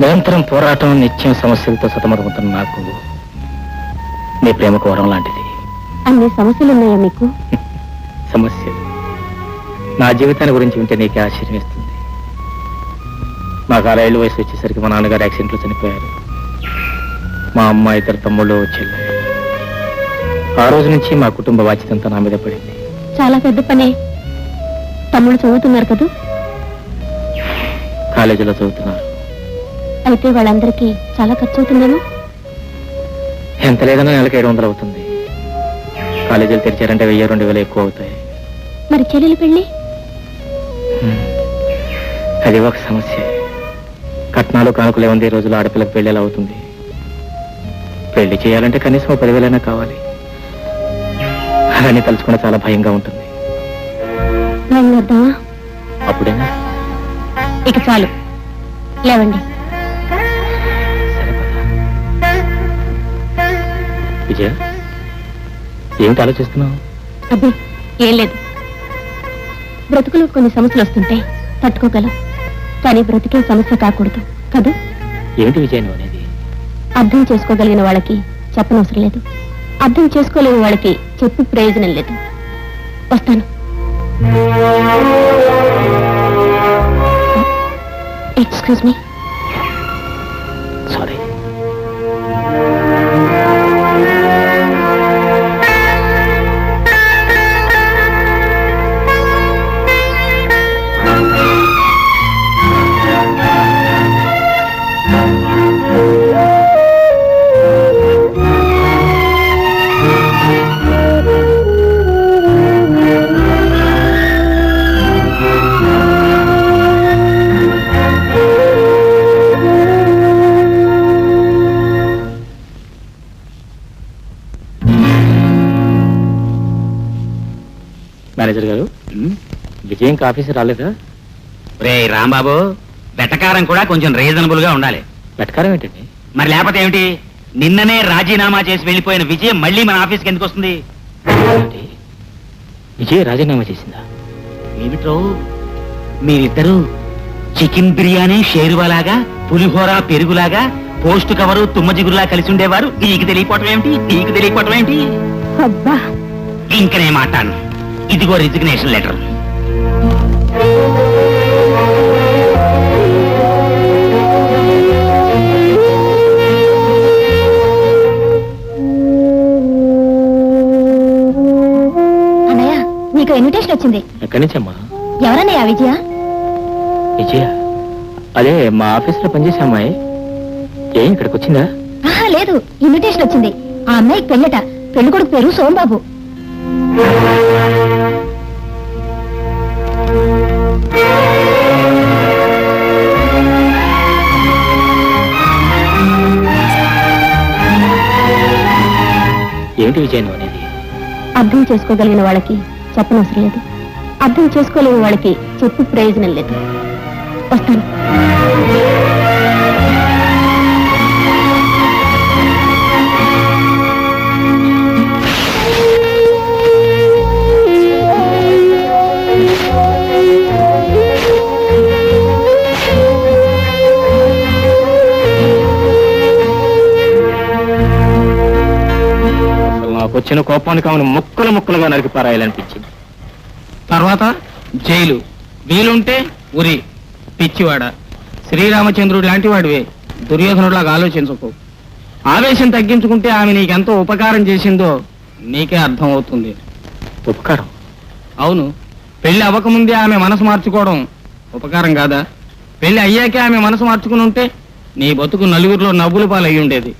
నిరంతరం పోరాటం, నిత్యం సమస్యలతో సతమతమవుతున్న నాకు నీ ప్రేమకు వరం లాంటిది. అన్ని సమస్యలున్నాయా మీకు? సమస్యలు నా జీవితాన్ని గురించి వింటే నీకే ఆశ్చర్యం ఇస్తుంది. నాకు 6 ఏళ్ళ వయసు వచ్చేసరికి మా నాన్నగారు యాక్సిడెంట్లో చనిపోయారు. మా అమ్మ, 2 తమ్ముళ్ళు, చెల్లె. ఆ రోజు నుంచి మా కుటుంబ బాధ్యత అంతా నా మీద పడింది. చాలా పెద్ద పనే. తమ్ముడు చదువుతున్నారు కదా? కాలేజీలో చదువుతున్నారు. అయితే వాళ్ళందరికీ చాలా ఖర్చు అవుతుందేమో. ఎంత లేదన్నా నెలకు 700 అవుతుంది. కాలేజీలు తెరిచారంటే 1000-2000 ఎక్కువ అవుతాయి. మరి చెల్లెలు పెళ్ళి? అది ఒక సమస్య. కట్నాలు కానుకలే ఉంది. ఈ రోజుల్లో ఆడపిల్లకి పెళ్ళేలా అవుతుంది. పెళ్లి చేయాలంటే కనీసం 10,000 కావాలి. అవన్నీ తలుచుకుంటే చాలా భయంగా ఉంటుంది. అప్పుడేనా? ఇక చాలు, లేవండి. విజయ, ఏమిటి ఆలోచిస్తున్నావు? అబ్బే ఏం లేదు. బ్రతుకులో కొన్ని సమస్యలు వస్తుంటాయి, తట్టుకోగలం. కానీ బ్రతికే సమస్య కాకూడదు కదా. ఏమిటి విజయ్ నువ్వు అనేది? అర్థం చేసుకోగలిగిన వాళ్ళకి చెప్పనవసరం లేదు, అర్థం చేసుకోలేని వాళ్ళకి చెప్పి ప్రయోజనం లేదు. వస్తాను. Excuse me. సారీ. మేనేజర్ గారు, విజయ్ ఇంకా ఆఫీసర్ రాలేదా? రే రాంబాబు, వెటకారం కూడా కొంచెం రీజనబుల్ గా ఉండాలి. వెటకారం ఏంటండి? మరి లేకపోతే ఏమిటి? నిన్ననే రాజీనామా చేసి వెళ్ళిపోయిన విజయం మళ్ళీ మన ఆఫీస్కి ఎందుకు వస్తుంది? ఏంటి? విజయ్ రాజీనామా చేసిందా? ఏమిట్రో మీరిద్దరూ చికెన్ బిర్యానీ షేరువాలాగా, పులిహోర పెరుగులాగా, పోస్ట్ కవరు తుమ్మజిగురులా కలిసి ఉండేవారు. నీకు తెలియకపోవటం ఏమిటి? అబ్బా, ఇంకనే మాట్లాను. ఇదిగో రిజిగ్నేషన్ లెటర్. అన్నయ్య, నీకు ఇన్విటేషన్ వచ్చింది. ఎక్కడి నుంచమ్మా? ఎవరన్నయ్య? విజయ. విజయ? అదే మా ఆఫీసులో పనిచేసే అమ్మాయి. ఏం ఇక్కడికి వచ్చిందా? ఆహా లేదు, ఇన్విటేషన్ వచ్చింది. ఆ అమ్మాయికి పెళ్ళట. పెళ్లి కొడుకు పేరు సోంబాబు. ఏమిటి విజయ్ నువ్వు అనేది? అర్థం చేసుకోగలిగిన వాళ్ళకి చెప్పనవసరం లేదు, అర్థం చేసుకోలేని వాళ్ళకి చెప్పి ప్రయోజనం లేదు. వస్తాను. నాకు వచ్చిన కోపానికి ఆమెను ముక్కలుగా నరికి పారాయాలనిపించింది. తర్వాత జైలు, వీలుంటే ఉరి. పిచ్చివాడ, శ్రీరామచంద్రుడు లాంటి వాడివే. దుర్యోధనుడిలాగా ఆలోచించకు. ఆవేశం తగ్గించుకుంటే ఆమె నీకెంతో ఉపకారం చేసిందో నీకే అర్థం అవుతుంది. ఉపకారం? అవును, పెళ్లి అవ్వకముందే ఆమె మనసు మార్చుకోవడం ఉపకారం కాదా? పెళ్లి అయ్యాకే ఆమె మనసు మార్చుకుని ఉంటే నీ బతుకు నలుగురిలో నవ్వుల పాలు అయ్యి ఉండేది.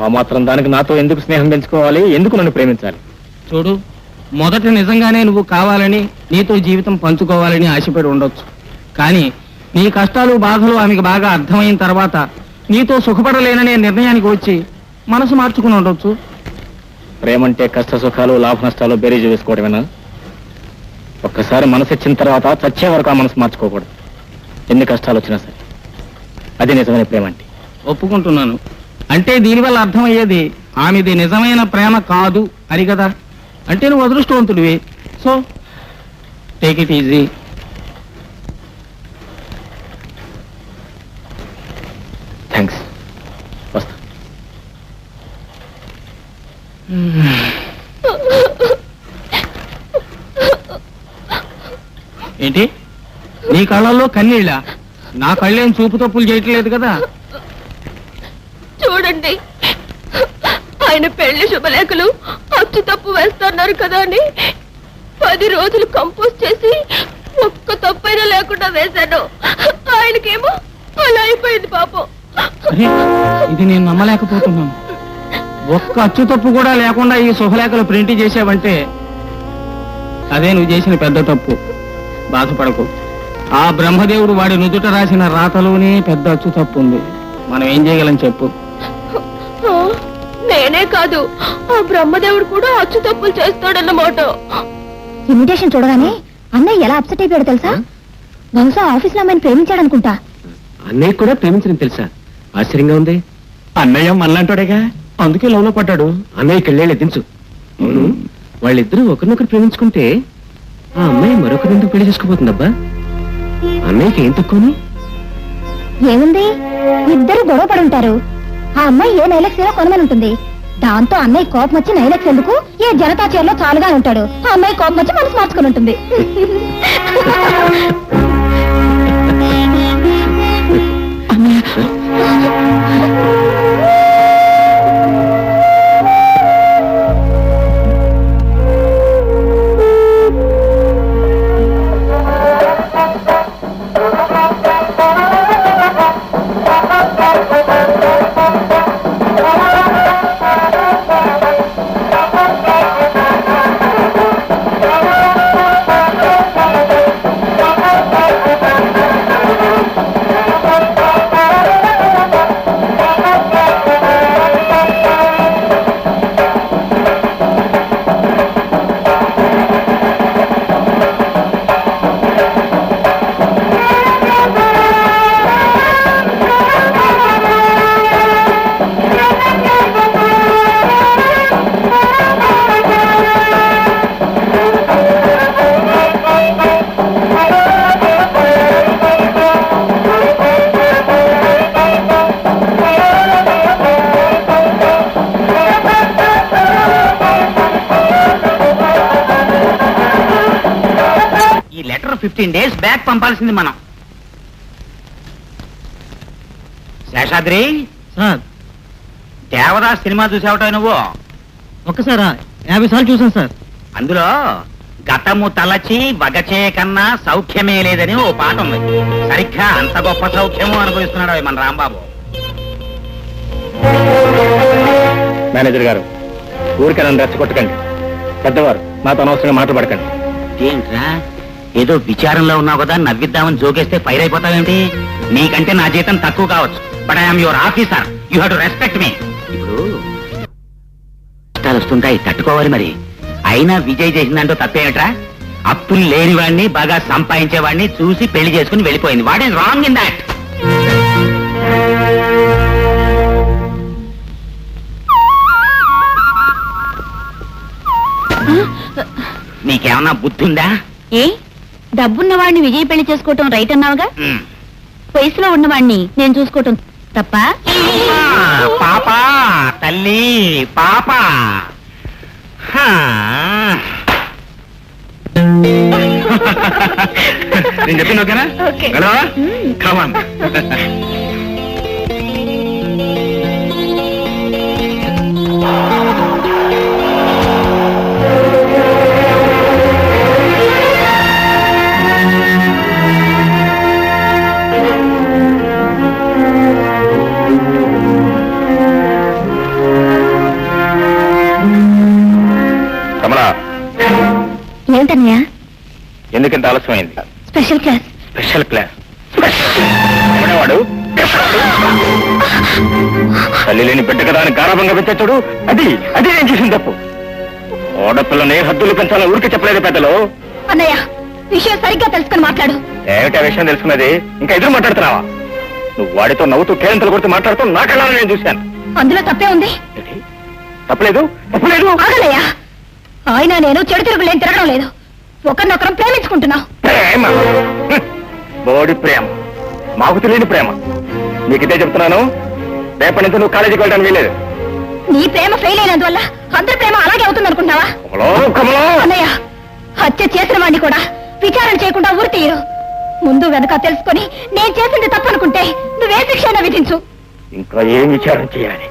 ఆ మాత్రం దానికి నాతో ఎందుకు స్నేహం పెంచుకోవాలి? ఎందుకు నన్ను ప్రేమించాలి? చూడు, మొదట నిజంగానే నువ్వు కావాలని, నీతో జీవితం పంచుకోవాలని ఆశపడి ఉండొచ్చు. కానీ నీ కష్టాలు బాధలు ఆమెకు బాగా అర్థమైన తర్వాత నీతో సుఖపడలేననే నిర్ణయానికి వచ్చి మనసు మార్చుకుని ఉండొచ్చు. ప్రేమంటే కష్ట సుఖాలు, లాభ నష్టాలు బేరీజు వేసుకోవడమేనా? ఒక్కసారి మనసు ఇచ్చిన తర్వాత చచ్చే వరకు ఆ మనసు మార్చుకోకూడదు, ఎన్ని కష్టాలు వచ్చినా సరే. అది నిజమైన ప్రేమ అంటే. ఒప్పుకుంటున్నాను. అంటే దీనివల్ల అర్థమయ్యేది ఆమెది నిజమైన ప్రేమ కాదు అని కదా. అంటే నువ్వు అదృష్టవంతుడివి. So take it easy. Thanks. వస్తా. ఏంటి నీ కళ్ళల్లో కన్నీళ్ళ? నా కళ్ళేం చూపు తప్పులు చేయట్లేదు కదా. చూడండి, ఆయన పెళ్లి శుభలేఖలు అచ్చు తప్పు వేస్తున్నారు కదా అని 10 రోజులు కంపోజ్ చేసి ఒక్క తప్పైనా లేకుండా వేశాను. ఆయనకేమో అలా అయిపోయింది పాపం. అరే, ఇది నేను నమ్మలేకపోతున్నాను. ఒక్క అచ్చు తప్పు కూడా లేకుండా ఈ శుభలేఖలు ప్రింట్ చేసావంటే అదే నువ్వు చేసిన పెద్ద తప్పు. బాధపడకు. ఆ బ్రహ్మదేవుడు వాడి నుదుట రాసిన రాతలోనే పెద్ద అచ్చు తప్పు ఉంది. మనం ఏం చేయగలం చెప్పు? నేనే కాదు, ఆ బ్రహ్మదేవుడు కూడా అచ్చు తప్పులు చేస్తాడన్నమాట. ఇన్విటేషన్ చూడగానే అన్నయ్య ఎలా అప్సెట్ అయిపోయాడు తెలుసా? బహుశా ఆఫీస్ లో అమ్మాయిని ప్రేమించాడనుకుంటా. అన్నయ్య కూడా ప్రేమించడం తెలుసా? ఆశ్చర్యంగా ఉంది. అన్నయ్య మళ్ళంటాడేగా, అందుకే లోలో పడ్డాడు. అన్నయ్యకి వెళ్ళేళ్ళు ఎత్తించు. అవును, వాళ్ళిద్దరూ ఒకరినొకరు ప్రేమించుకుంటే ఆ అమ్మాయి మరొకరి ఎందుకు పెళ్లి చేసుకోబోతుందబ్బా? అన్నయ్యకి ఏం తక్కువని? ఏముంది, ఇద్దరు గొడవ పడి ఉంటారు. ఆ అమ్మాయి ఏ నైలక్సీలో కొనమని ఉంటుంది. దాంతో అన్నయ్య కోపం వచ్చి నైలక్స్ ఎందుకు ఏ జనతా చీరలో చాలుగా ఉంటాడు. ఆ అమ్మాయి కోపం వచ్చి మనసు మార్చుకుని ఉంటుంది. ఈ లెటర్ 15 days బ్యాక్ పంపాల్సింది మనం. శేషాద్రి, సార్ దేవదాస్ సినిమా చూసావటో నువ్వు? ఒక్కసారా 50 సార్లు చూసాను సార్. అందులో గతము తలచి వగచే కన్నా సౌఖ్యమే లేదని ఓ పాట ఉంది. సరిగ్గా అంత గొప్ప సౌఖ్యము అనుభవిస్తున్నాడు మన రాంబాబు. మేనేజర్ గారు, ఊరికే నన్ను రెచ్చగొట్టకండి. పెద్దవారు నాతో అనవసరంగా మాట్లాడకండి. ఏంట్రా, ఏదో విచారంలో ఉన్నావు కదా, నవ్విద్దామని జోకేస్తే ఫైర్ అయిపోతావేంటి? నీకంటే నా జీతం తక్కువ కావచ్చు, but I'm your officer. You have to respect me. ఇప్పుడు కష్టాలు వస్తుంటాయి, తట్టుకోవాలి మరి. అయినా విజయ్ చేసిందంటూ తప్పేమిట్రా? అప్పులు లేని వాడిని బాగా సంపాదించేవాడిని చూసి పెళ్లి చేసుకుని వెళ్ళిపోయింది. What is wrong in that? నీకేమన్నా బుద్ధి ఉందా? ఏ డబ్బున్నవాడిని విజయ్ పెళ్లి చేసుకోవటం రైట్ అన్నావుగా. వయసులో ఉన్నవాడిని నేను చూసుకోవటం తప్ప? పాప తల్లి పాప. నేను చెప్పింది ఓకేనా? వెళ్ళవా? Come on. కమలా, ఏంటన్నయ్య? ఎందుకంత ఆలస్యమైంది? Special class. Special class? వాడు తల్లి లేని బిడ్డ కదా అని గారాభంగా పెంచాడు. అది అది నేను చేసిన తప్పు. ఓడపిల్లని హద్దులు పెంచాలని ఊరికే చెప్పలేదు పెద్దలు. అన్నయ్య, విషయం సరిగ్గా తెలుసుకుని మాట్లాడు. ఏమిటా విషయం తెలుసుకున్నది? ఇంకా ఎదురు మాట్లాడుతున్నావా? నువ్వు వాడితో నవ్వుతూ కేరింతలు కొడుతూ మాట్లాడుతూ నా కళ్ళని నేను చూశాను. అందులో తప్పే ఉంది. తప్పలేదు తప్పలేదు. ఆగలయ్యా, ఆయన నేను చెడు తిరుగులేని తిరగడం లేదు. ఒకరినొకరం ప్రేమించుకుంటున్నాం. ప్రేమ? బోడి ప్రేమ, మాకు తెలియని ప్రేమ. నీకు ఇదే చెప్తున్నాను, రేపటి నుంచి నువ్వు కాలేజీకి వెళ్ళడానికి వీలేదు. నీ ప్రేమ ఫెయిల్ అయినందువల్ల అందరి ప్రేమ అలాగే అవుతుంది అనుకుంటున్నావా? అన్నయ్య, హత్య చేసిన వాడిని కూడా విచారణ చేయకుండా ఊరి తీయరు. ముందు వెనక తెలుసుకొని నేను చేసింది తప్పనుకుంటే నువ్వే శిక్ష అయినా విధించు. ఇంకా ఏం విచారణ చేయాలి?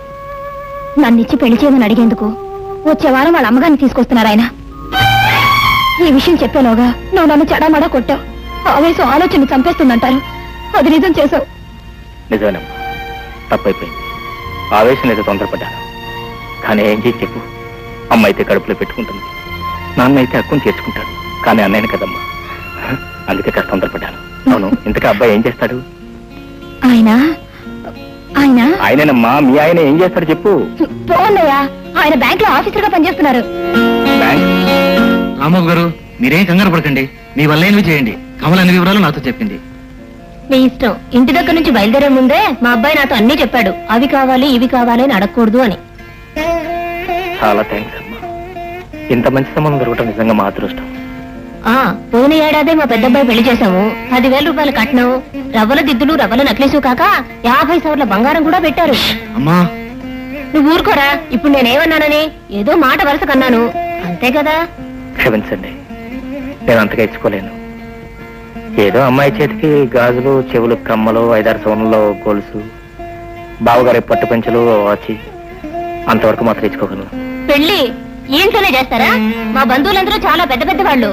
నన్నిచ్చి పెళ్లి చేయమని అడిగేందుకు వచ్చే వారం వాళ్ళ అమ్మగారిని తీసుకొస్తున్నారు ఆయన. ఈ విషయం చెప్పేలోగా నువ్వు నన్ను చెడామడా కొట్టావు. ఆవేశం ఆలోచన చంపేస్తుందంటారు. అది నిజం చేసావు. నిజమేనమ్మా, తప్పైపోయింది. ఆవేశం అయితే తొందరపడ్డాను. కానీ ఏం చేసి చెప్పు? అమ్మ అయితే కడుపులో పెట్టుకుంటుంది, నాన్న అయితే హక్కును చేర్చుకుంటాడు. కానీ అన్నయ్యను కదమ్మా, అందుకే కాస్త తొందరపడ్డాను. అవును, ఇంతకీ అబ్బాయి ఏం చేస్తాడు? ఆయన ఆయన ఆయనేనమ్మా. మీ ఆయన ఏం చేస్తాడు చెప్పు? పోన్నయ్యా, ఆయన బ్యాంక్ లో ఆఫీసర్ గా పనిచేస్తున్నారు. రాంబాబు గారు, మీరేం కంగారు పడకండి. మీ వల్ల ఏమి చేయండి. కమల అన్ని వివరాలు నాతో చెప్పింది. మీ ఇష్టం. ఇంటి దగ్గర నుంచి బయలుదేరే ముందే మా అబ్బాయి నాతో అన్ని చెప్పాడు. అవి కావాలి ఇవి కావాలి అని అడగకూడదు అని. చాలా థ్యాంక్స్ అమ్మా. ఇంత మంచి సంబంధం దొరకటం నిజంగా మా అదృష్టం. పోయిన ఏడాదే మా పెద్దబ్బాయి పెళ్లి చేశాము. 10,000 రూపాయలు కట్నం, రవ్వల దిద్దులు, రవ్వల నక్లెసు కాక 50 సవర్ల బంగారం కూడా పెట్టారు. అమ్మా నువ్వు ఊరుకోరా, ఇప్పుడు నేనేమన్నానని ఏదో మాట వరుస కన్నాను అంతే కదా. క్షమించండి, నేను అంతగా ఇచ్చుకోలేను. ఏదో అమ్మాయి చేతికి గాజులు, చెవులు, కమ్మలు, 5-6 సవర్ణంలో గొలుసు, బావగారి పట్టు పెంచలు, వాచి, అంతవరకు మాత్రం ఇచ్చుకోగలను. పెళ్లి ఈయంతోనే చేస్తారా? మా బంధువులందరూ చాలా పెద్ద పెద్ద వాళ్ళు.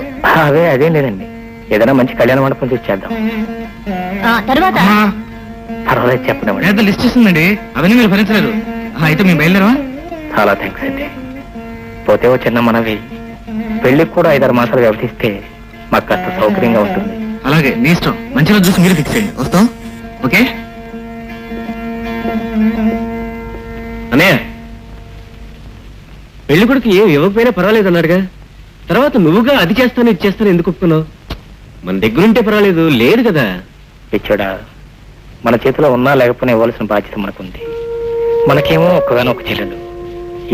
అదేం లేదండి, ఏదైనా మంచి కళ్యాణ మండపం చూసి చేద్దాం. తర్వాత పర్వాలేదు, చెప్పండి. పెద్ద లిస్ట్ ఇస్తుందండి, అవన్నీ మీరు భరించలేదు. అయితే మేము బయలుదేరవా? చాలా థ్యాంక్స్ అండి. పోతే ఓ చిన్న మనవి, పెళ్లికి కూడా 5-6 మాసాలు వ్యవధిస్తే మాకు కాస్త సౌకర్యంగా ఉంటుంది. అలాగే, నీ ఇష్టం. మంచి రోజు చూసి మీరు ఫిక్స్ చేయండి. వస్తాం. ఓకే అన్నయ్య, పెళ్లి కొడుకు ఏం ఇవ్వకపోయినా పర్వాలేదు అన్నాడుగా, తర్వాత నువ్వుగా అది చేస్తాను ఇది చేస్తాను ఎందుకు ఒప్పుకున్నావు? మన దగ్గరుంటే పర్వాలేదు, లేదు కదా. పిచ్చోడా, మన చేతిలో ఉన్నా లేకపోయినా ఇవ్వాల్సిన బాధ్యత మనకుంది. మనకేమో ఒక్కగానో ఒక చెల్లెలు,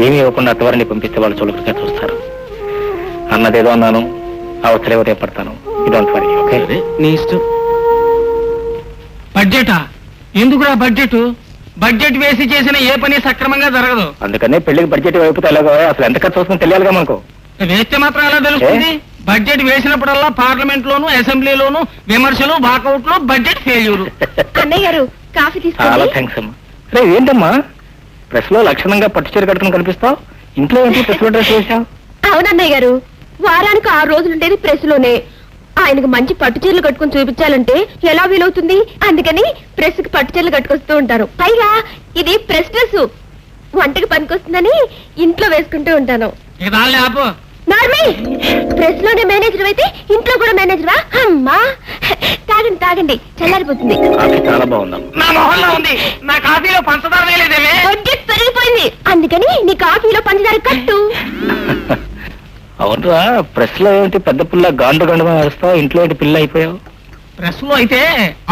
ఏమీ ఇవ్వకుండా అత్తవారిని పంపిస్తే వాళ్ళు చులకగా చూస్తారు. అన్నదేదో అన్నాను, అవసరం రేపడతాను. ఓకే, నీ ఇష్టం. బడ్జెటా? ఎందుకురా బడ్జెట్? బడ్జెట్ వేసి చేసిన ఏ పని సక్రమంగా జరగదు. అందుకనే పెళ్లికి బడ్జెట్ వైపుతో ఎలాగో అసలు ఎంత ఖర్చు వస్తుందో తెలియాలిగా మనకు. వేస్తే మాత్రం ఎలా తెలుస్తుంది? బడ్జెట్ వేసినప్పుడల్లా పార్లమెంట్ లోను, అసెంబ్లీలోను విమర్శలు, వాకౌట్లు, బడ్జెట్ ఫెయిల్యూరు. అన్నయ్య గారు కాఫీ చాలా తీసుకోండి. థ్యాంక్స్ అమ్మా. రే ఏంటమ్మా, ప్రెస్ లో లక్షణంగా పట్టుచీర కట్టుకుని కనిపిస్తావు, ఇంట్లో ఏంటి ప్రెస్ లో డ్రెస్ వేసావు? అవునన్నయ్య గారు, వారానికి 6 రోజులు ఉండేది ప్రెస్ లోనే. ఆయనకు మంచి పట్టు చీరలు కట్టుకుని చూపించాలంటే ఎలా వీలవుతుంది? అందుకని ప్రెస్ కి పట్టు చీరలు కట్టుకొస్తూ ఉంటారు. పైగా ఇది ప్రెస్ డ్రెస్, వంటకి పనికొస్తుందని ఇంట్లో వేసుకుంటూ ఉంటాను. ఆపు. నార్మల్, ప్రెస్ లోనే మేనేజర్ అయితే ఇంట్లో కూడా మేనేజరా? అమ్మా, తాగండి తాగండి, చల్లారిపోతుంది. కాఫీ చాలా బాగుందమ్మా. నా మొహంలో ఉంది, నా కాఫీలో పంచదార వేయలేదేమే. బడ్జెట్ పెరిగిపోయింది, అందుకని నీ కాఫీలో పంచదార కట్టు. అవునరా, ప్రెస్ లో ఏంటి పెద్ద పిల్ల గాండు గండుగా వేస్తావు, ఇంట్లో ఏంటి పిల్ల అయిపోయావు? ప్రెస్ లో అయితే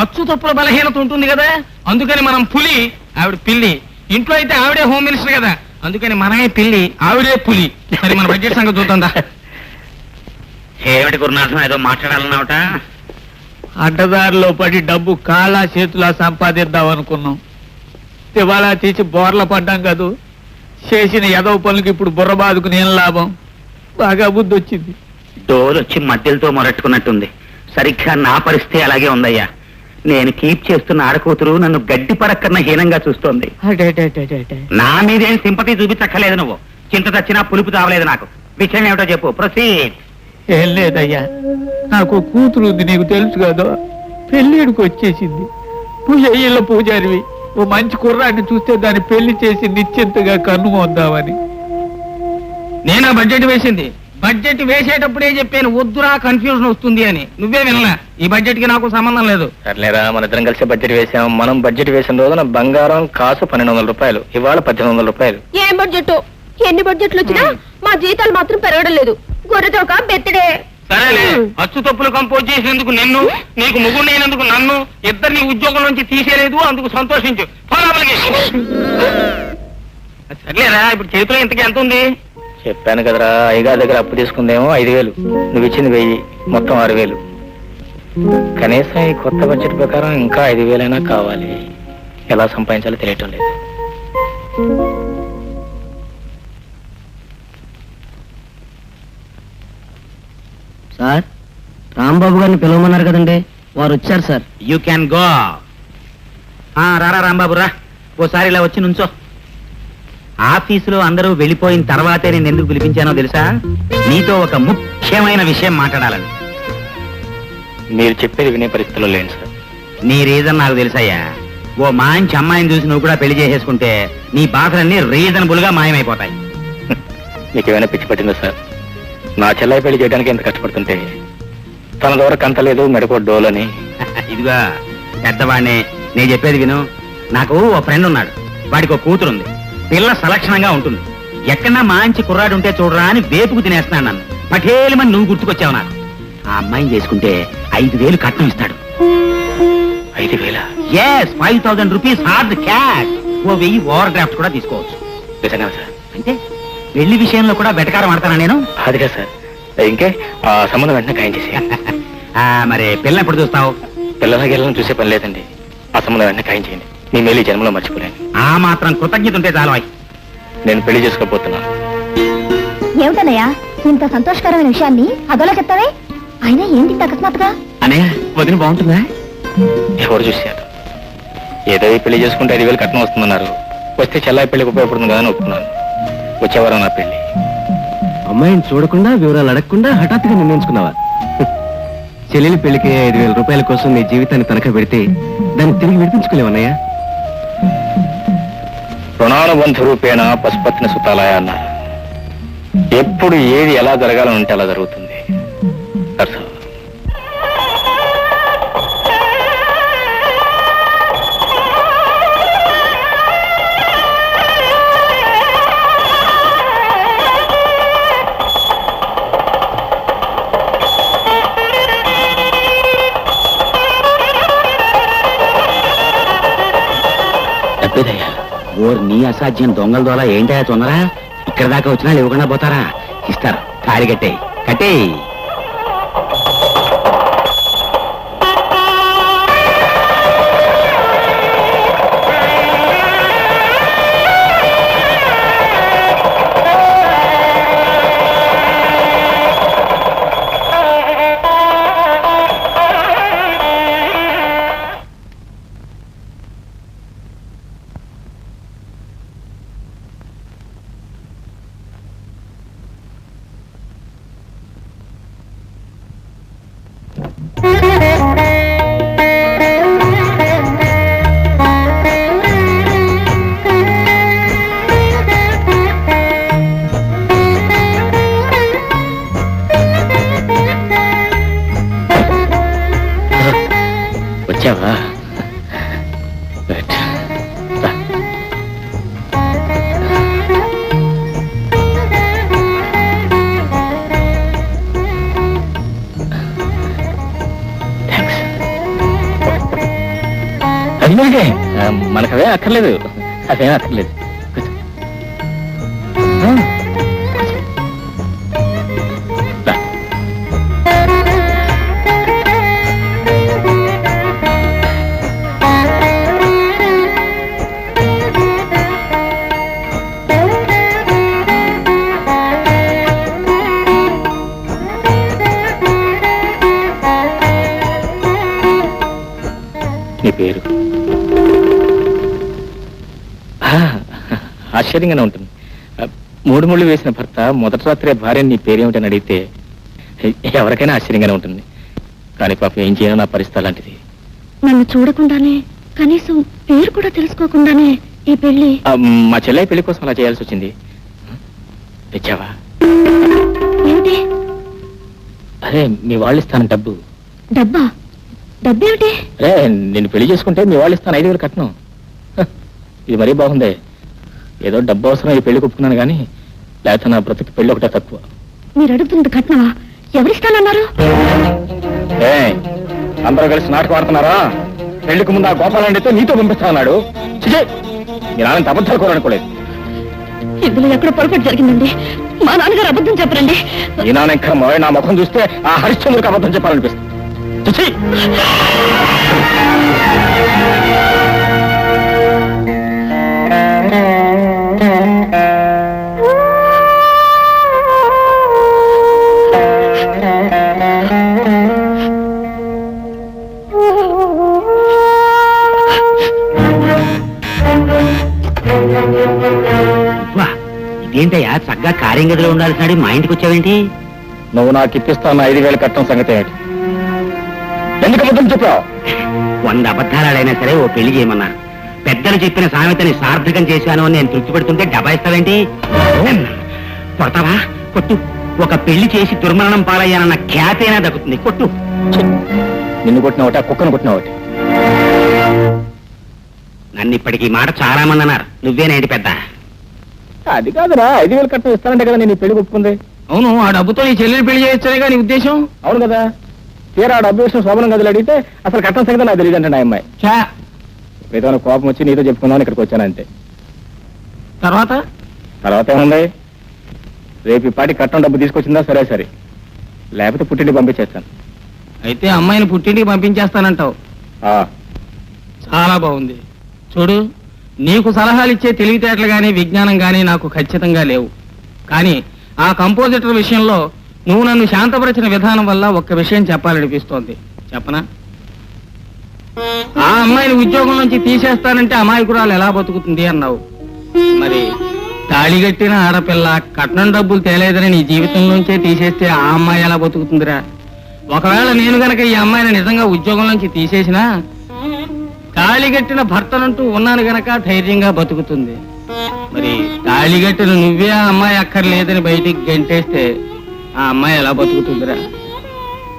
అచ్చు తప్పుల బలహీనత ఉంటుంది కదా, అందుకని మనం పులి, ఆవిడ పిల్లి. ఇంట్లో అయితే ఆవిడే హోమ్ మినిస్టర్ కదా, అందుకని మనమే పిల్లి, ఆవిడే పులి. సరే, మన బడ్జెట్ సంగతి చూద్దాం. ఏమిటి గురునాథం, ఏదో మాట్లాడాలన్నావుట? అడ్డదారిలో పడి డబ్బు కాలా చేతులా సంపాదిద్దాం అనుకున్నాం. దివాలా తీసి బోర్ల పడ్డాం కదూ. చేసిన ఎదవ పనులకి ఇప్పుడు బుర్ర బాదుకుని ఏం లాభం? బాగా బుద్ధి వచ్చింది. డోలొచ్చి మధ్యలతో మొరట్టుకున్నట్టుంది. సరిగ్గా నా పరిస్థితి అలాగే ఉందయ్యా. నేను కీప్ చేస్తున్న ఆడకూతురు నన్ను గడ్డి పరక్కన్న హీనంగా చూస్తోంది. నా మీదేం సింపతి చూపించక్కర్లేదు నువ్వు. చింత చచ్చినా పులుపు తావలేదు నాకు. విషయం ఏమిటో చెప్పు, ప్రొసీడ్. ఏం లేదయ్యా, నాకు కూతురు ఉంది, నీకు తెలుసు కదా. పెళ్ళిడికి వచ్చేసింది. పూజ పూజారివి. ఓ మంచి కుర్రాన్ని చూస్తే దాన్ని పెళ్లి చేసి నిశ్చింతగా కన్ను మోద్దామని. నేనా బడ్జెట్ వేసింది? బడ్జెట్ వేసేటప్పుడే చెప్పాను వద్దురా, కన్ఫ్యూజన్ వస్తుంది అని. నువ్వే వినలా. ఈ బడ్జెట్ కి నాకు సంబంధం లేదు. సర్లేరా, మన ఇద్దరం కలిసి బడ్జెట్ వేసాం. మనం బడ్జెట్ వేసిన రోజున బంగారం కాసు 1,200 రూపాయలు, ఇవాళ 1,800 రూపాయలు. ఏం బడ్జెట్? ఎన్ని బడ్జెట్లు వచ్చినా మా జీతాలు మాత్రం పెరగడం లేదు. గొర్రెతోక బెత్తడే. సరేలే, అచ్చు తప్పులు కంపోజ్ చేసినందుకు నిన్ను, నీకు ముగ్గురు నన్ను, ఇద్దరిని ఉద్యోగం నుంచి తీసేయలేదు, అందుకు సంతోషించు. సర్లేరా, ఇప్పుడు చేతిలో ఇంతకీ ఎంత ఉంది? చెప్పాను కదరా, అయ్యగారి దగ్గర అప్పు తీసుకుందేమో 5,000, నువ్వు ఇచ్చింది 1,000, మొత్తం 6,000. కనీసం ఈ కొత్త బడ్జెట్ ప్రకారం ఇంకా 5,000 అయినా కావాలి. ఎలా సంపాదించాలో తెలియటం లేదు. సార్, రాంబాబు గారిని పిలవమన్నారు కదండి, వారు వచ్చారు సార్. You can go. రారా రాంబాబు రా, ఓసారి ఇలా వచ్చి నుంచో. ఆఫీసులో అందరూ వెళ్ళిపోయిన తర్వాతే నేను ఎందుకు పిలిపించానో తెలుసా? నీతో ఒక ముఖ్యమైన విషయం మాట్లాడాలని. మీరు చెప్పేది వినే పరిస్థితిలో లేను సార్. నీ రీజన్ నాకు తెలుసయ్యా. ఓ మంచి అమ్మాయిని చూసి నువ్వు కూడా పెళ్లి చేసేసుకుంటే నీ బాధలన్నీ రీజనబుల్ గా మాయమైపోతాయి. మీకేమైనా పిచ్చి పట్టిందో సార్? నా చెల్లాయి పెళ్లి చేయడానికి ఎంత కష్టపడుతుంటే తన ద్వారా కంతలేదు, మెడకో డోలని. ఇదిగా పెద్దవాడిని, నేను చెప్పేది విను. నాకు ఓ ఫ్రెండ్ ఉన్నాడు, వాడికి ఒక కూతురుంది. పిల్ల సలక్షణంగా ఉంటుంది. ఎక్కడన్నా మంచి కుర్రాడు ఉంటే చూడరా అని వేపుకు తినేస్తున్నాడు నన్ను. పటేలమని నువ్వు గుర్తుకొచ్చావు నాకు. ఆ అమ్మాయిని చేసుకుంటే 5,000 కట్నం ఇస్తాడు. 5,000? Yes, 5,000 rupees hard cash. Oh 1000 overdraft కూడా తీసుకోవచ్చు. నిజంగా సార్? అంటే పెళ్లి విషయంలో కూడా బెటకారం ఆడతానా నేను? అదిగా సార్, ఇంకే ఆ సంబంధం వెంటనే ఖాయం చేసి మరి పిల్ల ఎప్పుడు చూస్తావు? పిల్లల గిల్లని చూసే పని లేదండి. ఆ సంబంధం వెంటనే ఖాయం చేయండి. మీ మేలు ఈ జన్మలో మర్చిపోలేను. ఆ మాత్రం కృతజ్ఞత ఉంటే చాలు. నేను పెళ్లి చేసుకోబోతున్నాను. ఏమిటనయ్యా ఇంత సంతోషకరమైన విషయాన్ని అదోలా చెప్తావే? అయినా ఏంటి అకస్మాత్తుగా? అనే వదిన బాగుంటుందా? ఎవరు చూశారు? ఏదో ఈ పెళ్లి చేసుకుంటే 5,000 కట్నం వస్తుందన్నారు. వస్తే చెల్లాయి పెళ్లికి ఉపయోగపడుతుంది కదా అని ఒప్పుకున్నాను. వచ్చేవారం నా పెళ్లి. అమ్మాయిని చూడకుండా వివరాలు అడగకుండా హఠాత్తుగా నిర్ణయించుకున్నావా? చెల్లెలి పెళ్లికి 5,000 రూపాయల కోసం నీ జీవితాన్ని తనఖా పెడితే దాన్ని తిరిగి విడిపించుకోలేవన్నయ్యా. రుణానుబంధ రూపేణ పశుపత్ని సుతాలయ అన్నారు. ఎప్పుడు ఏది ఎలా జరగాలని ఉంటే అలా జరుగుతుంది. ఓర్ నీ అసాధ్యం దొంగల దోలా ఏంటా తొందర? ఇక్కడ దాకా వచ్చినా ఇవ్వకుండా పోతారా? ఇస్తారు. తాళి కట్టే కట్టే. వచ్చావా? మనకవే అక్కర్లేదు. అదేం అక్కర్లేదు. నీ పేరు? ఆశ్చర్యంగానే ఉంటుంది. 3 ముళ్ళు వేసిన భర్త మొదటి రాత్రే భార్య నీ పేరేమిటని అడిగితే ఎవరికైనా ఆశ్చర్యంగానే ఉంటుంది. కానీ పాపం ఏం చేయను, నా పరిస్థితి అలాంటిది. నన్ను చూడకుండానే కనీసం పేరు కూడా తెలుసుకోకుండానే ఈ పెళ్లి. మా చెల్లె పెళ్లి కోసం అలా చేయాల్సి వచ్చింది. తెచ్చావా? ఏమిటి? అదే మీ వాళ్ళు ఇస్తాను డబ్బు. డబ్బా? డబ్బేమిటి? అరే నేను పెళ్లి చేసుకుంటే మీ వాళ్ళు ఇస్తాను 5,000 కట్నం. ఇది మరీ బాగుందే. ఏదో డబ్బు అవసరం ఈ పెళ్లి ఒప్పుకున్నాను కానీ లేకపోతే నా బ్రతుకు పెళ్లి ఒకటే తక్కువ. మీరు అడుగుతుంది కట్నమా? ఎవరిస్తానన్నారు? అందరూ కలిసి నాటకం ఆడుతున్నారా? పెళ్లికి ముందు ఆ గోపాలండితో నీతో పంపిస్తానన్నాడు. మీ నాన్న అబద్ధాలు కోరనుకోలేదు. ఇందులో ఎక్కడ పొరపాటు జరిగిందండి. మా నాన్నగారు అబద్ధం చెప్పరండి. ఈ నాన్న ఇంకా నా ముఖం చూస్తే ఆ హరిశ్చంద్రుడికి అబద్ధం చెప్పాలనిపిస్తుంది. ఇదేంటయ్యా చక్కగా కార్యం గదిలో ఉండాల్సినాడు మా ఇంటికి వచ్చావేంటి? నువ్వు నాకు ఇప్పిస్తాను 5,000 కట్నం సంగతి ఏమిటి? ఎందుకు అబద్ధం చెప్పావు? 100 అబద్ధాలైనా సరే ఓ పెళ్లి చేయమన్నారు. పెద్దలు చెప్పిన సామెతని సార్థకం చేశాను అని నేను తృప్తి పెడుతుంటే డబాయిస్తావేంటి? కొడతావా? కొట్టు. ఒక పెళ్లి చేసి దుర్మరణం పాలయ్యానన్న ఖ్యాతైనా దక్కుతుంది. కొట్టు. నిన్ను కొట్టిన ఒకటి, ఆ కుక్కను కొట్టిన ఒకటి. నన్ను ఇప్పటికీ మాట చాలా మంది అన్నారు. నువ్వేనేంటి పెద్ద? అది కాదురా, 5,000 కట్నం ఇస్తానంటే కదా నేను పెళ్లి ఒప్పుకుంది. అవును, ఆ డబ్బుతో నీ చెల్లెలు పెళ్లి చేయొచ్చనేగా నీ ఉద్దేశం? అవును కదా. తీరా ఆ డబ్బు విషయం శోభనం గదిలో అడిగితే అసలు కట్నం సంగతి నాకు తెలియదు అంటే నా అమ్మాయి. ఏదో కోపం వచ్చి నీతో చెప్పుకుందామని ఇక్కడికి వచ్చాను అంతే. తర్వాత ఏముంది? రేపు ఈ పాటి కట్నం డబ్బు తీసుకొచ్చిందా? సరే సరే, లేకపోతే పుట్టింటి పంపించేస్తాను. అయితే అమ్మాయిని పుట్టింటికి పంపించేస్తానంటావు. చాలా బాగుంది. చూడు, నీకు సలహాలు ఇచ్చే తెలివితేటలు గానీ విజ్ఞానం గానీ నాకు ఖచ్చితంగా లేవు. కానీ ఆ కంపోజిటర్ విషయంలో నువ్వు నన్ను శాంతపరిచిన విధానం వల్ల ఒక్క విషయం చెప్పాలనిపిస్తోంది. చెప్పనా? ఆ అమ్మాయిని ఉద్యోగం నుంచి తీసేస్తానంటే అమాయకురాలు ఎలా బతుకుతుంది అన్నావు. మరి తాళిగట్టిన ఆడపిల్ల కట్నం డబ్బులు తేలేదని నీ జీవితంలోంచే తీసేస్తే ఆ అమ్మాయి ఎలా బతుకుతుందిరా? ఒకవేళ నేను గనక ఈ అమ్మాయిని నిజంగా ఉద్యోగం నుంచి తీసేసినా తాళిగట్టిన భర్తనంటూ ఉన్నాను గనక ధైర్యంగా బతుకుతుంది. మరి తాళిగట్టిన నువ్వే ఆ అమ్మాయి అక్కర్లేదని బయటికి గంటేస్తే ఆ అమ్మాయి ఎలా బతుకుతుందిరా?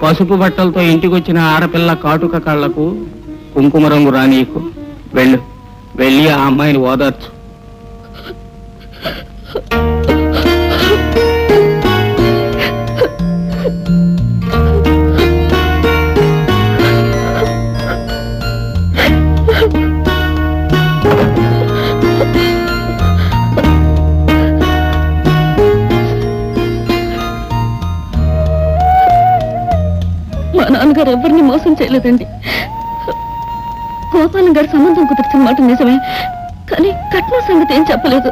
పసుపు బట్టలతో ఇంటికి వచ్చిన ఆడపిల్ల కాటుక కళ్ళకు కుంకుమ రంగు రానీకు. వెళ్ళి ఆ అమ్మాయిని ఓదార్చు. మా నాన్నగారు ఎవరిని మోసం చేయలేదండి. గోపాలం గారి సంబంధం కుదిర్చిన మాట నిజమే, కానీ కట్నం సంగతి ఏం చెప్పలేదు.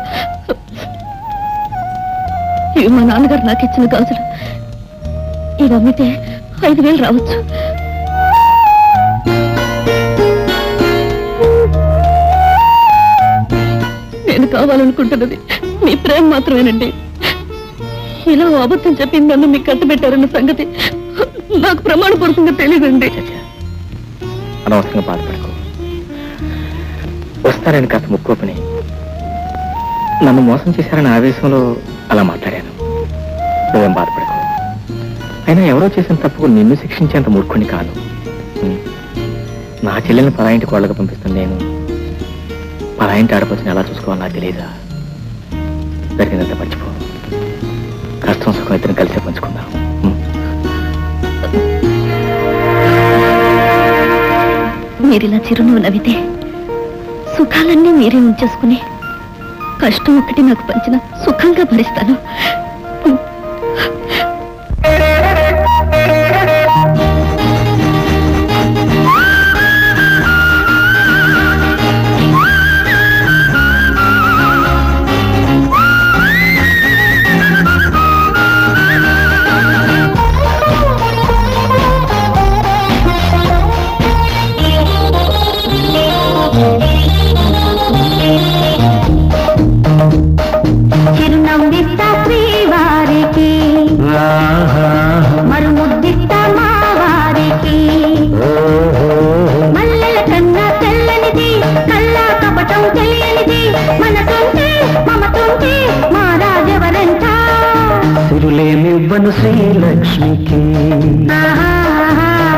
ఇవి మా నాన్నగారు నాకు ఇచ్చిన గాజులు. ఇవి అమ్మితే 5,000 రావచ్చు. నేను కావాలనుకుంటున్నది మీ ప్రేమ మాత్రమేనండి. ఇలా అబద్ధం చెప్పి నన్ను మీకు కట్టుబెట్టారన్న సంగతి నాకు ప్రమాణపూర్వకంగా తెలియదండి. అనవసరంగా బాధపడకు. వస్తారని కాస్త ముక్కోపని నన్ను మోసం చేశారని ఆవేశంలో అలా మాట్లాడాను. నువ్వేం బాధపడకు. అయినా ఎవరో చేసిన తప్పుకు నిన్ను శిక్షించేంత మూర్ఖుని కాను. నా చెల్లెల్ని పరాయింటి కోళ్ళగా పంపిస్తాను నేను. పరాయింటి ఆడపడుచుని ఎలా చూసుకోవాలో నాకు తెలియదా? జరిగిందంతా మర్చిపో. కష్టం సుఖం ఇద్దరం కలిసే పంచుకుందాం. మీరిలా చిరునవ్వు నవ్వితే సుఖాలన్నీ మీరే ఉంచేసుకుని కష్టం ఒకటి నాకు పంచిన సుఖంగా భరిస్తాను. సిరులేమివ్వను శ్రీలక్ష్మికి,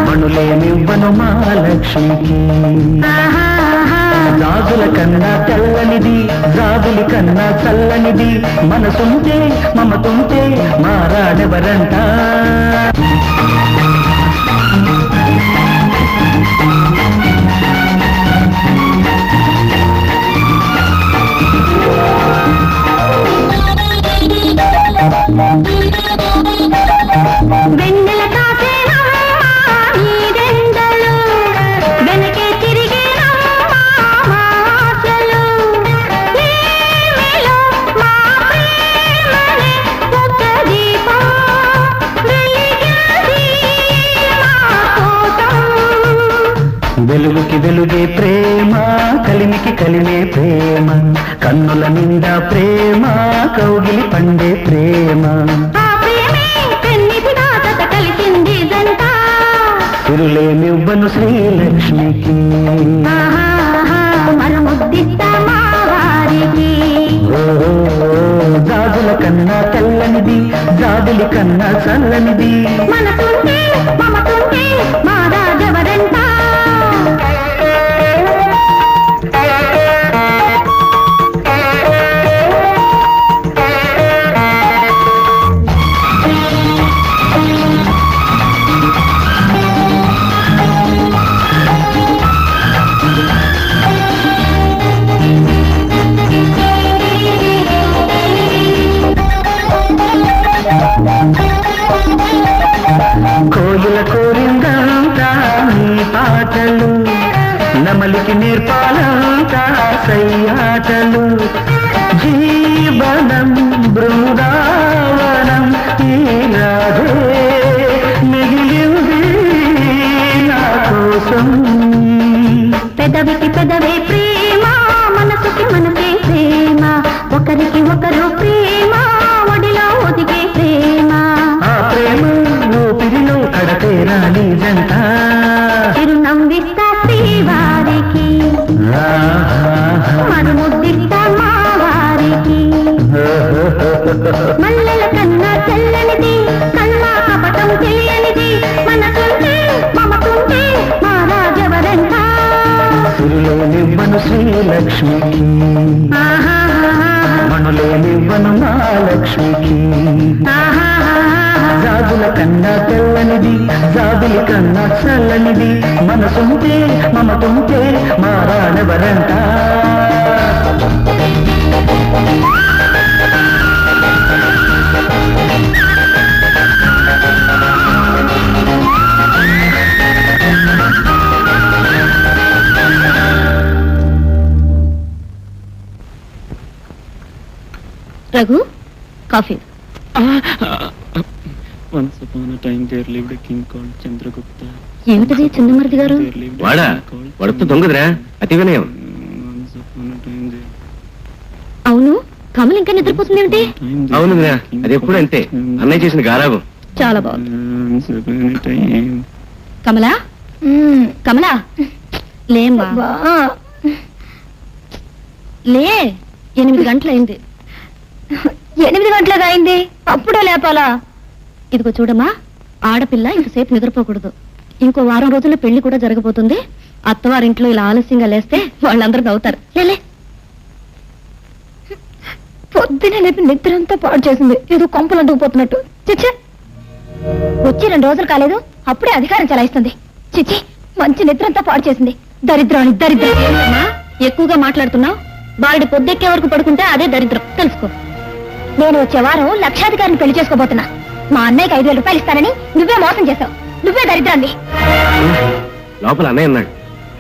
మణులేమివ్వను మహాలక్ష్మికి. రాజుల కన్నా తెల్లనిది, రాజులి కన్నా చల్లనిది, మనసుంటే మమతుంటే మారాడెవరంట. వెన్నెల కాసేనమ్మా వెనకే తిరిగే వెలుగుకి వెలుగే ప్రేమ, కలిమికి కలిమే ప్రేమ, కన్నుల నిండా ప్రేమ, కౌగిలి పండే ప్రేమ. సిరులేమివ్వను శ్రీలక్ష్మికి, జాజుల కన్నా తెల్లనిది, జాబులి కన్నా చల్లనిది, మనసుంటే మమతుంటే మా రాజవరంట. నేర్పాలంతా సయ్యాటలు జీవనం బృందావనం ఈ రాధే మిగిలింది నా కోసం. పెదవికి పెదవే ప్రేమ, మనసుకి మనసే ప్రేమ, ఒకరికి ఒకరు ప్రేమ, ఒడిలో ఒదిగే ప్రేమ. ఆ ప్రేమ ఊపిరిలో కడతేరా నిజంట, చిరునవ్విస్తా శ్రీవారికి, మరుముద్దిస్తా మా వారికి. మల్లెల కన్నా తెల్లనిది, కన్నా కపటం తెలియనిది, మనసుంటే మమతుంటే మా రాజవరంట. సిరులేనివ్వను శ్రీలక్ష్మికి, మణులేనివ్వను మా లక్ష్మికి. జాజుల కన్నా తెల్లనిది, జాబిలి కన్నా చల్లనిది, మనసుంటే మమతుంటే మా రాజవరంట. రఘు, కాఫీ. ఏమిటది చిన్నమరిది గారు? వాడా వడుతూ దొంగదురా, అతి వినయం. అవును, కమల్ ఇంకా నిద్రపోతుంది ఏమిటి? అవునురా, అది ఎప్పుడు అంతే, అన్నయ్య చేసిన గారాబం. చాలా బాగుంది. కమలా, కమలా లేమ్మా, లే. 8 గంటలైంది. 8 గంటలకు అయింది, అప్పుడే లేపాలా? ఇదిగో చూడమ్మా, ఆడపిల్ల ఇంతసేపు నిద్రపోకూడదు. ఇంకో వారం రోజుల్లో పెళ్లి కూడా జరగబోతుంది. అత్తవారింట్లో ఇలా ఆలస్యంగా లేస్తే వాళ్ళందరూ నవ్వుతారు. లేలే. పొద్దునే లేపి నిద్రంతా పాడు చేసింది, ఏదో కొంపలు అంటుకుపోతున్నట్టు. చిచ్చే, వచ్చి 2 రోజులు కాలేదు, అప్పుడే అధికారం చలాయిస్తుంది. చిచ్చి, మంచి నిద్రంతా పాడు చేసింది. దరిద్రాన్ని దరిద్రం. ఎక్కువగా మాట్లాడుతున్నావు. బాలుడి పొద్దెక్కే వరకు పడుకుంటే అదే దరిద్రం, తెలుసుకో. నేను వచ్చే వారం లక్షాధికారిని పెళ్లి చేసుకోబోతున్నా. మా అన్నయ్యకి 5,000 రూపాయలు ఇస్తానని నువ్వే మోసం చేశావు. నువ్వే దరిద్రాన్ని. లోపల అన్నయ్య అన్నాడు.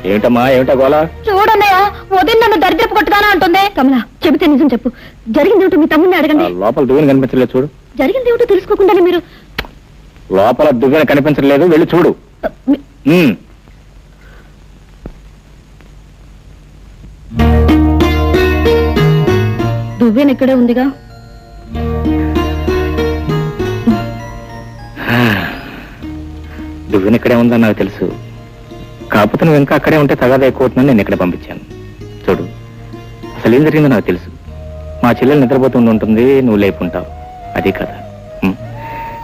ఏమిటమ్మా, ఏమిటా గోలా? చూడన్నయ్య, ఉదయం నన్ను దరిద్రపు కొట్టుగానా అంటుంది. కమలా, చెబితే నిజం చెప్పు. జరిగింది ఏమిటో మీ తమ్ముడిని అడగండి. లోపల దువ్వెన కనిపించలేదు, చూడు. జరిగింది ఏమిటో తెలుసుకోకుండానే మీరు. లోపల దువ్వెన కనిపించలేదు, వెళ్ళి చూడు. దువ్వెన ఇక్కడే ఉందిగా. దువ్వెన ఇక్కడే ఉందని నాకు తెలుసు. కాకపోతే నువ్వు ఇంకా అక్కడే ఉంటే తగాదా ఎక్కువ అవుతుందని నేను ఇక్కడ పంపించాను. చూడు, అసలు ఏం జరిగిందో నాకు తెలుసు. మా చెల్లెలు నిద్రపోతుండి ఉంటుంది, నువ్వు లేపుంటావు. అది కదా.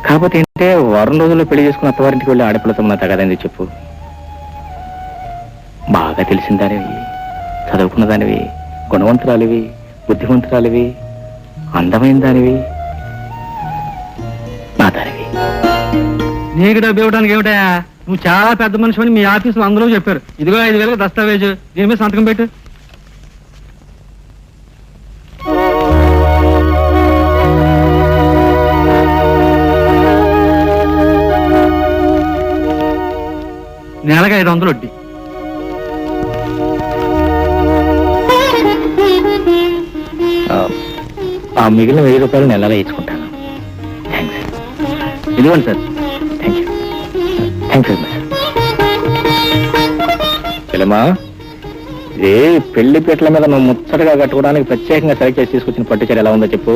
కాకపోతే ఏంటంటే వారం రోజుల్లో పెళ్లి చేసుకున్న అత్తవారింటికి వెళ్ళి ఆడపిల్లతో నా తగాదని చెప్పు. బాగా తెలిసిన దానివి, చదువుకున్న దానివి, గుణవంతురాలివి, బుద్ధిమంతురాలివి, అందమైన దానివి, నా దానివి. నీకు డబ్బు ఇవ్వడానికి ఏమిటా? నువ్వు చాలా పెద్ద మనిషి అని మీ ఆఫీసులో అందరూ చెప్పారు. ఇదిగో 5,000 దస్తావేజు, దీని మీద సంతకం పెట్టు. నెలకు 500 వడ్డీ. ఆ మిగిలిన 1000 రూపాయలు నెలలో ఇచ్చుకుంటాను. థ్యాంక్స్. ఇదిగోండి sir. Thank you. Thanks very much. చెల్లెమ్మా, ఇది పెళ్లి పీటల మీద నువ్వు ముచ్చటగా కట్టుకోవడానికి ప్రత్యేకంగా సెలెక్ట్ చేసి తీసుకొచ్చిన పట్టు చీర ఎలా ఉందో చెప్పు.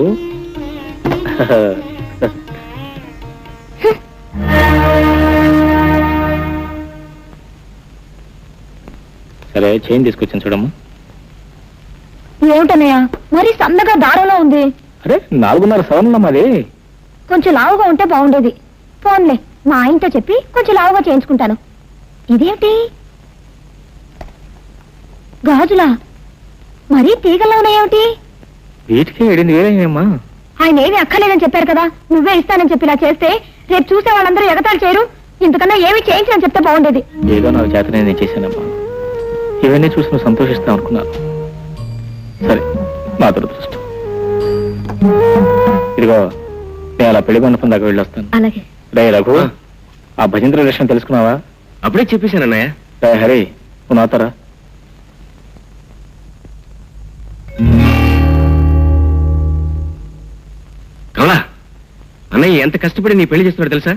సరే, చైన్ తీసుకొచ్చాను చూడమ్మా. ఏమిటన్నయ్య, మరి సన్నగా దారంలో ఉంది. అరే 4.5 సవర్ణం అది. కొంచెం లావుగా ఉంటే బాగుండేది. ఫోన్లే, మా ఆయనతో చెప్పి కొంచెం లావుగా చేయించుకుంటాను. ఇదేమిటి గాజులా? మరీ తీగలా ఉన్నాయేమిటి? వీటికి 7,000 ఆయన ఏమీ అక్కర్లేదని చెప్పారు కదా, నువ్వే ఇస్తానని చెప్పి ఇలా చేస్తే రేపు చూసే వాళ్ళందరూ ఎగతాళి చేయరు. ఇంతకన్నా ఏమి చేయించని చెప్తే బాగుండేది. ఏదో నాకు చేతనే నేను చేశానమ్మా. ఇవన్నీ చూసి నువ్వు సంతోషిస్తావు అనుకున్నాను. సరే, నా దురదృష్టం. ఇదిగో, నేను అలా పెళ్లి మండపం దాకా వెళ్ళొస్తాను. అలాగే. రే రఘు, ఆ భజంత్ర విషయం తెలుసుకున్నావా? అప్పుడే చెప్పేశాను అన్నయ్య. రే హరి, నువ్వు నాతోరా. అన్నయ్య ఎంత కష్టపడి నీ పెళ్లి చేస్తున్నాడు తెలుసా?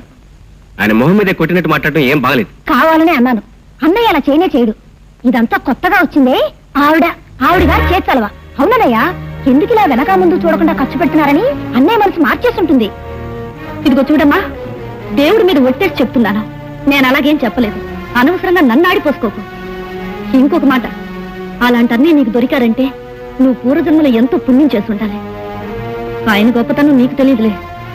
ఆయన మొహం మీదే కొట్టినట్టు మాట్లాడడం ఏం బాగలేదు. కావాలనే అన్నాను. అన్నయ్య అలా చేయనే చేయడు. ఇదంతా కొత్తగా వచ్చిందే ఆవిడ గారు చేర్చాలవా? అవునన్నయ్య, ఎందుకు ఇలా వెనక ముందు చూడకుండా ఖర్చు పెడుతున్నారని అన్నయ్య మనసు మార్చేస్తుంటుంది. ఇదిగో చూడమ్మా, దేవుడి మీద ఒట్టేసి చెప్తున్నాను, నేను అలాగేం చెప్పలేదు. అనవసరంగా నన్ను ఆడిపోసుకోకు. ఇంకొక మాట, అలాంటి అన్నయ్య నీకు దొరికారంటే నువ్వు పూర్వజన్మలో ఎంతో పుణ్యం చేస్తుండాలి. ఆయన గొప్పతనం నీకు తెలియదులే.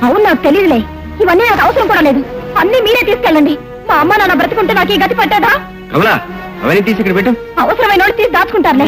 అవును, నాకు తెలియదులే. ఇవన్నీ నాకు అవసరం కూడా లేదు. అన్నీ మీరే తీసుకెళ్ళండి. మా అమ్మ నాన్న బ్రతుకుంటే నాకు ఈ గతి పట్టేదా? కమలా, అవన్నీ తీసి ఇక్కడ పెట్టు. అవసరమైన తీసి దాచుకుంటారులే.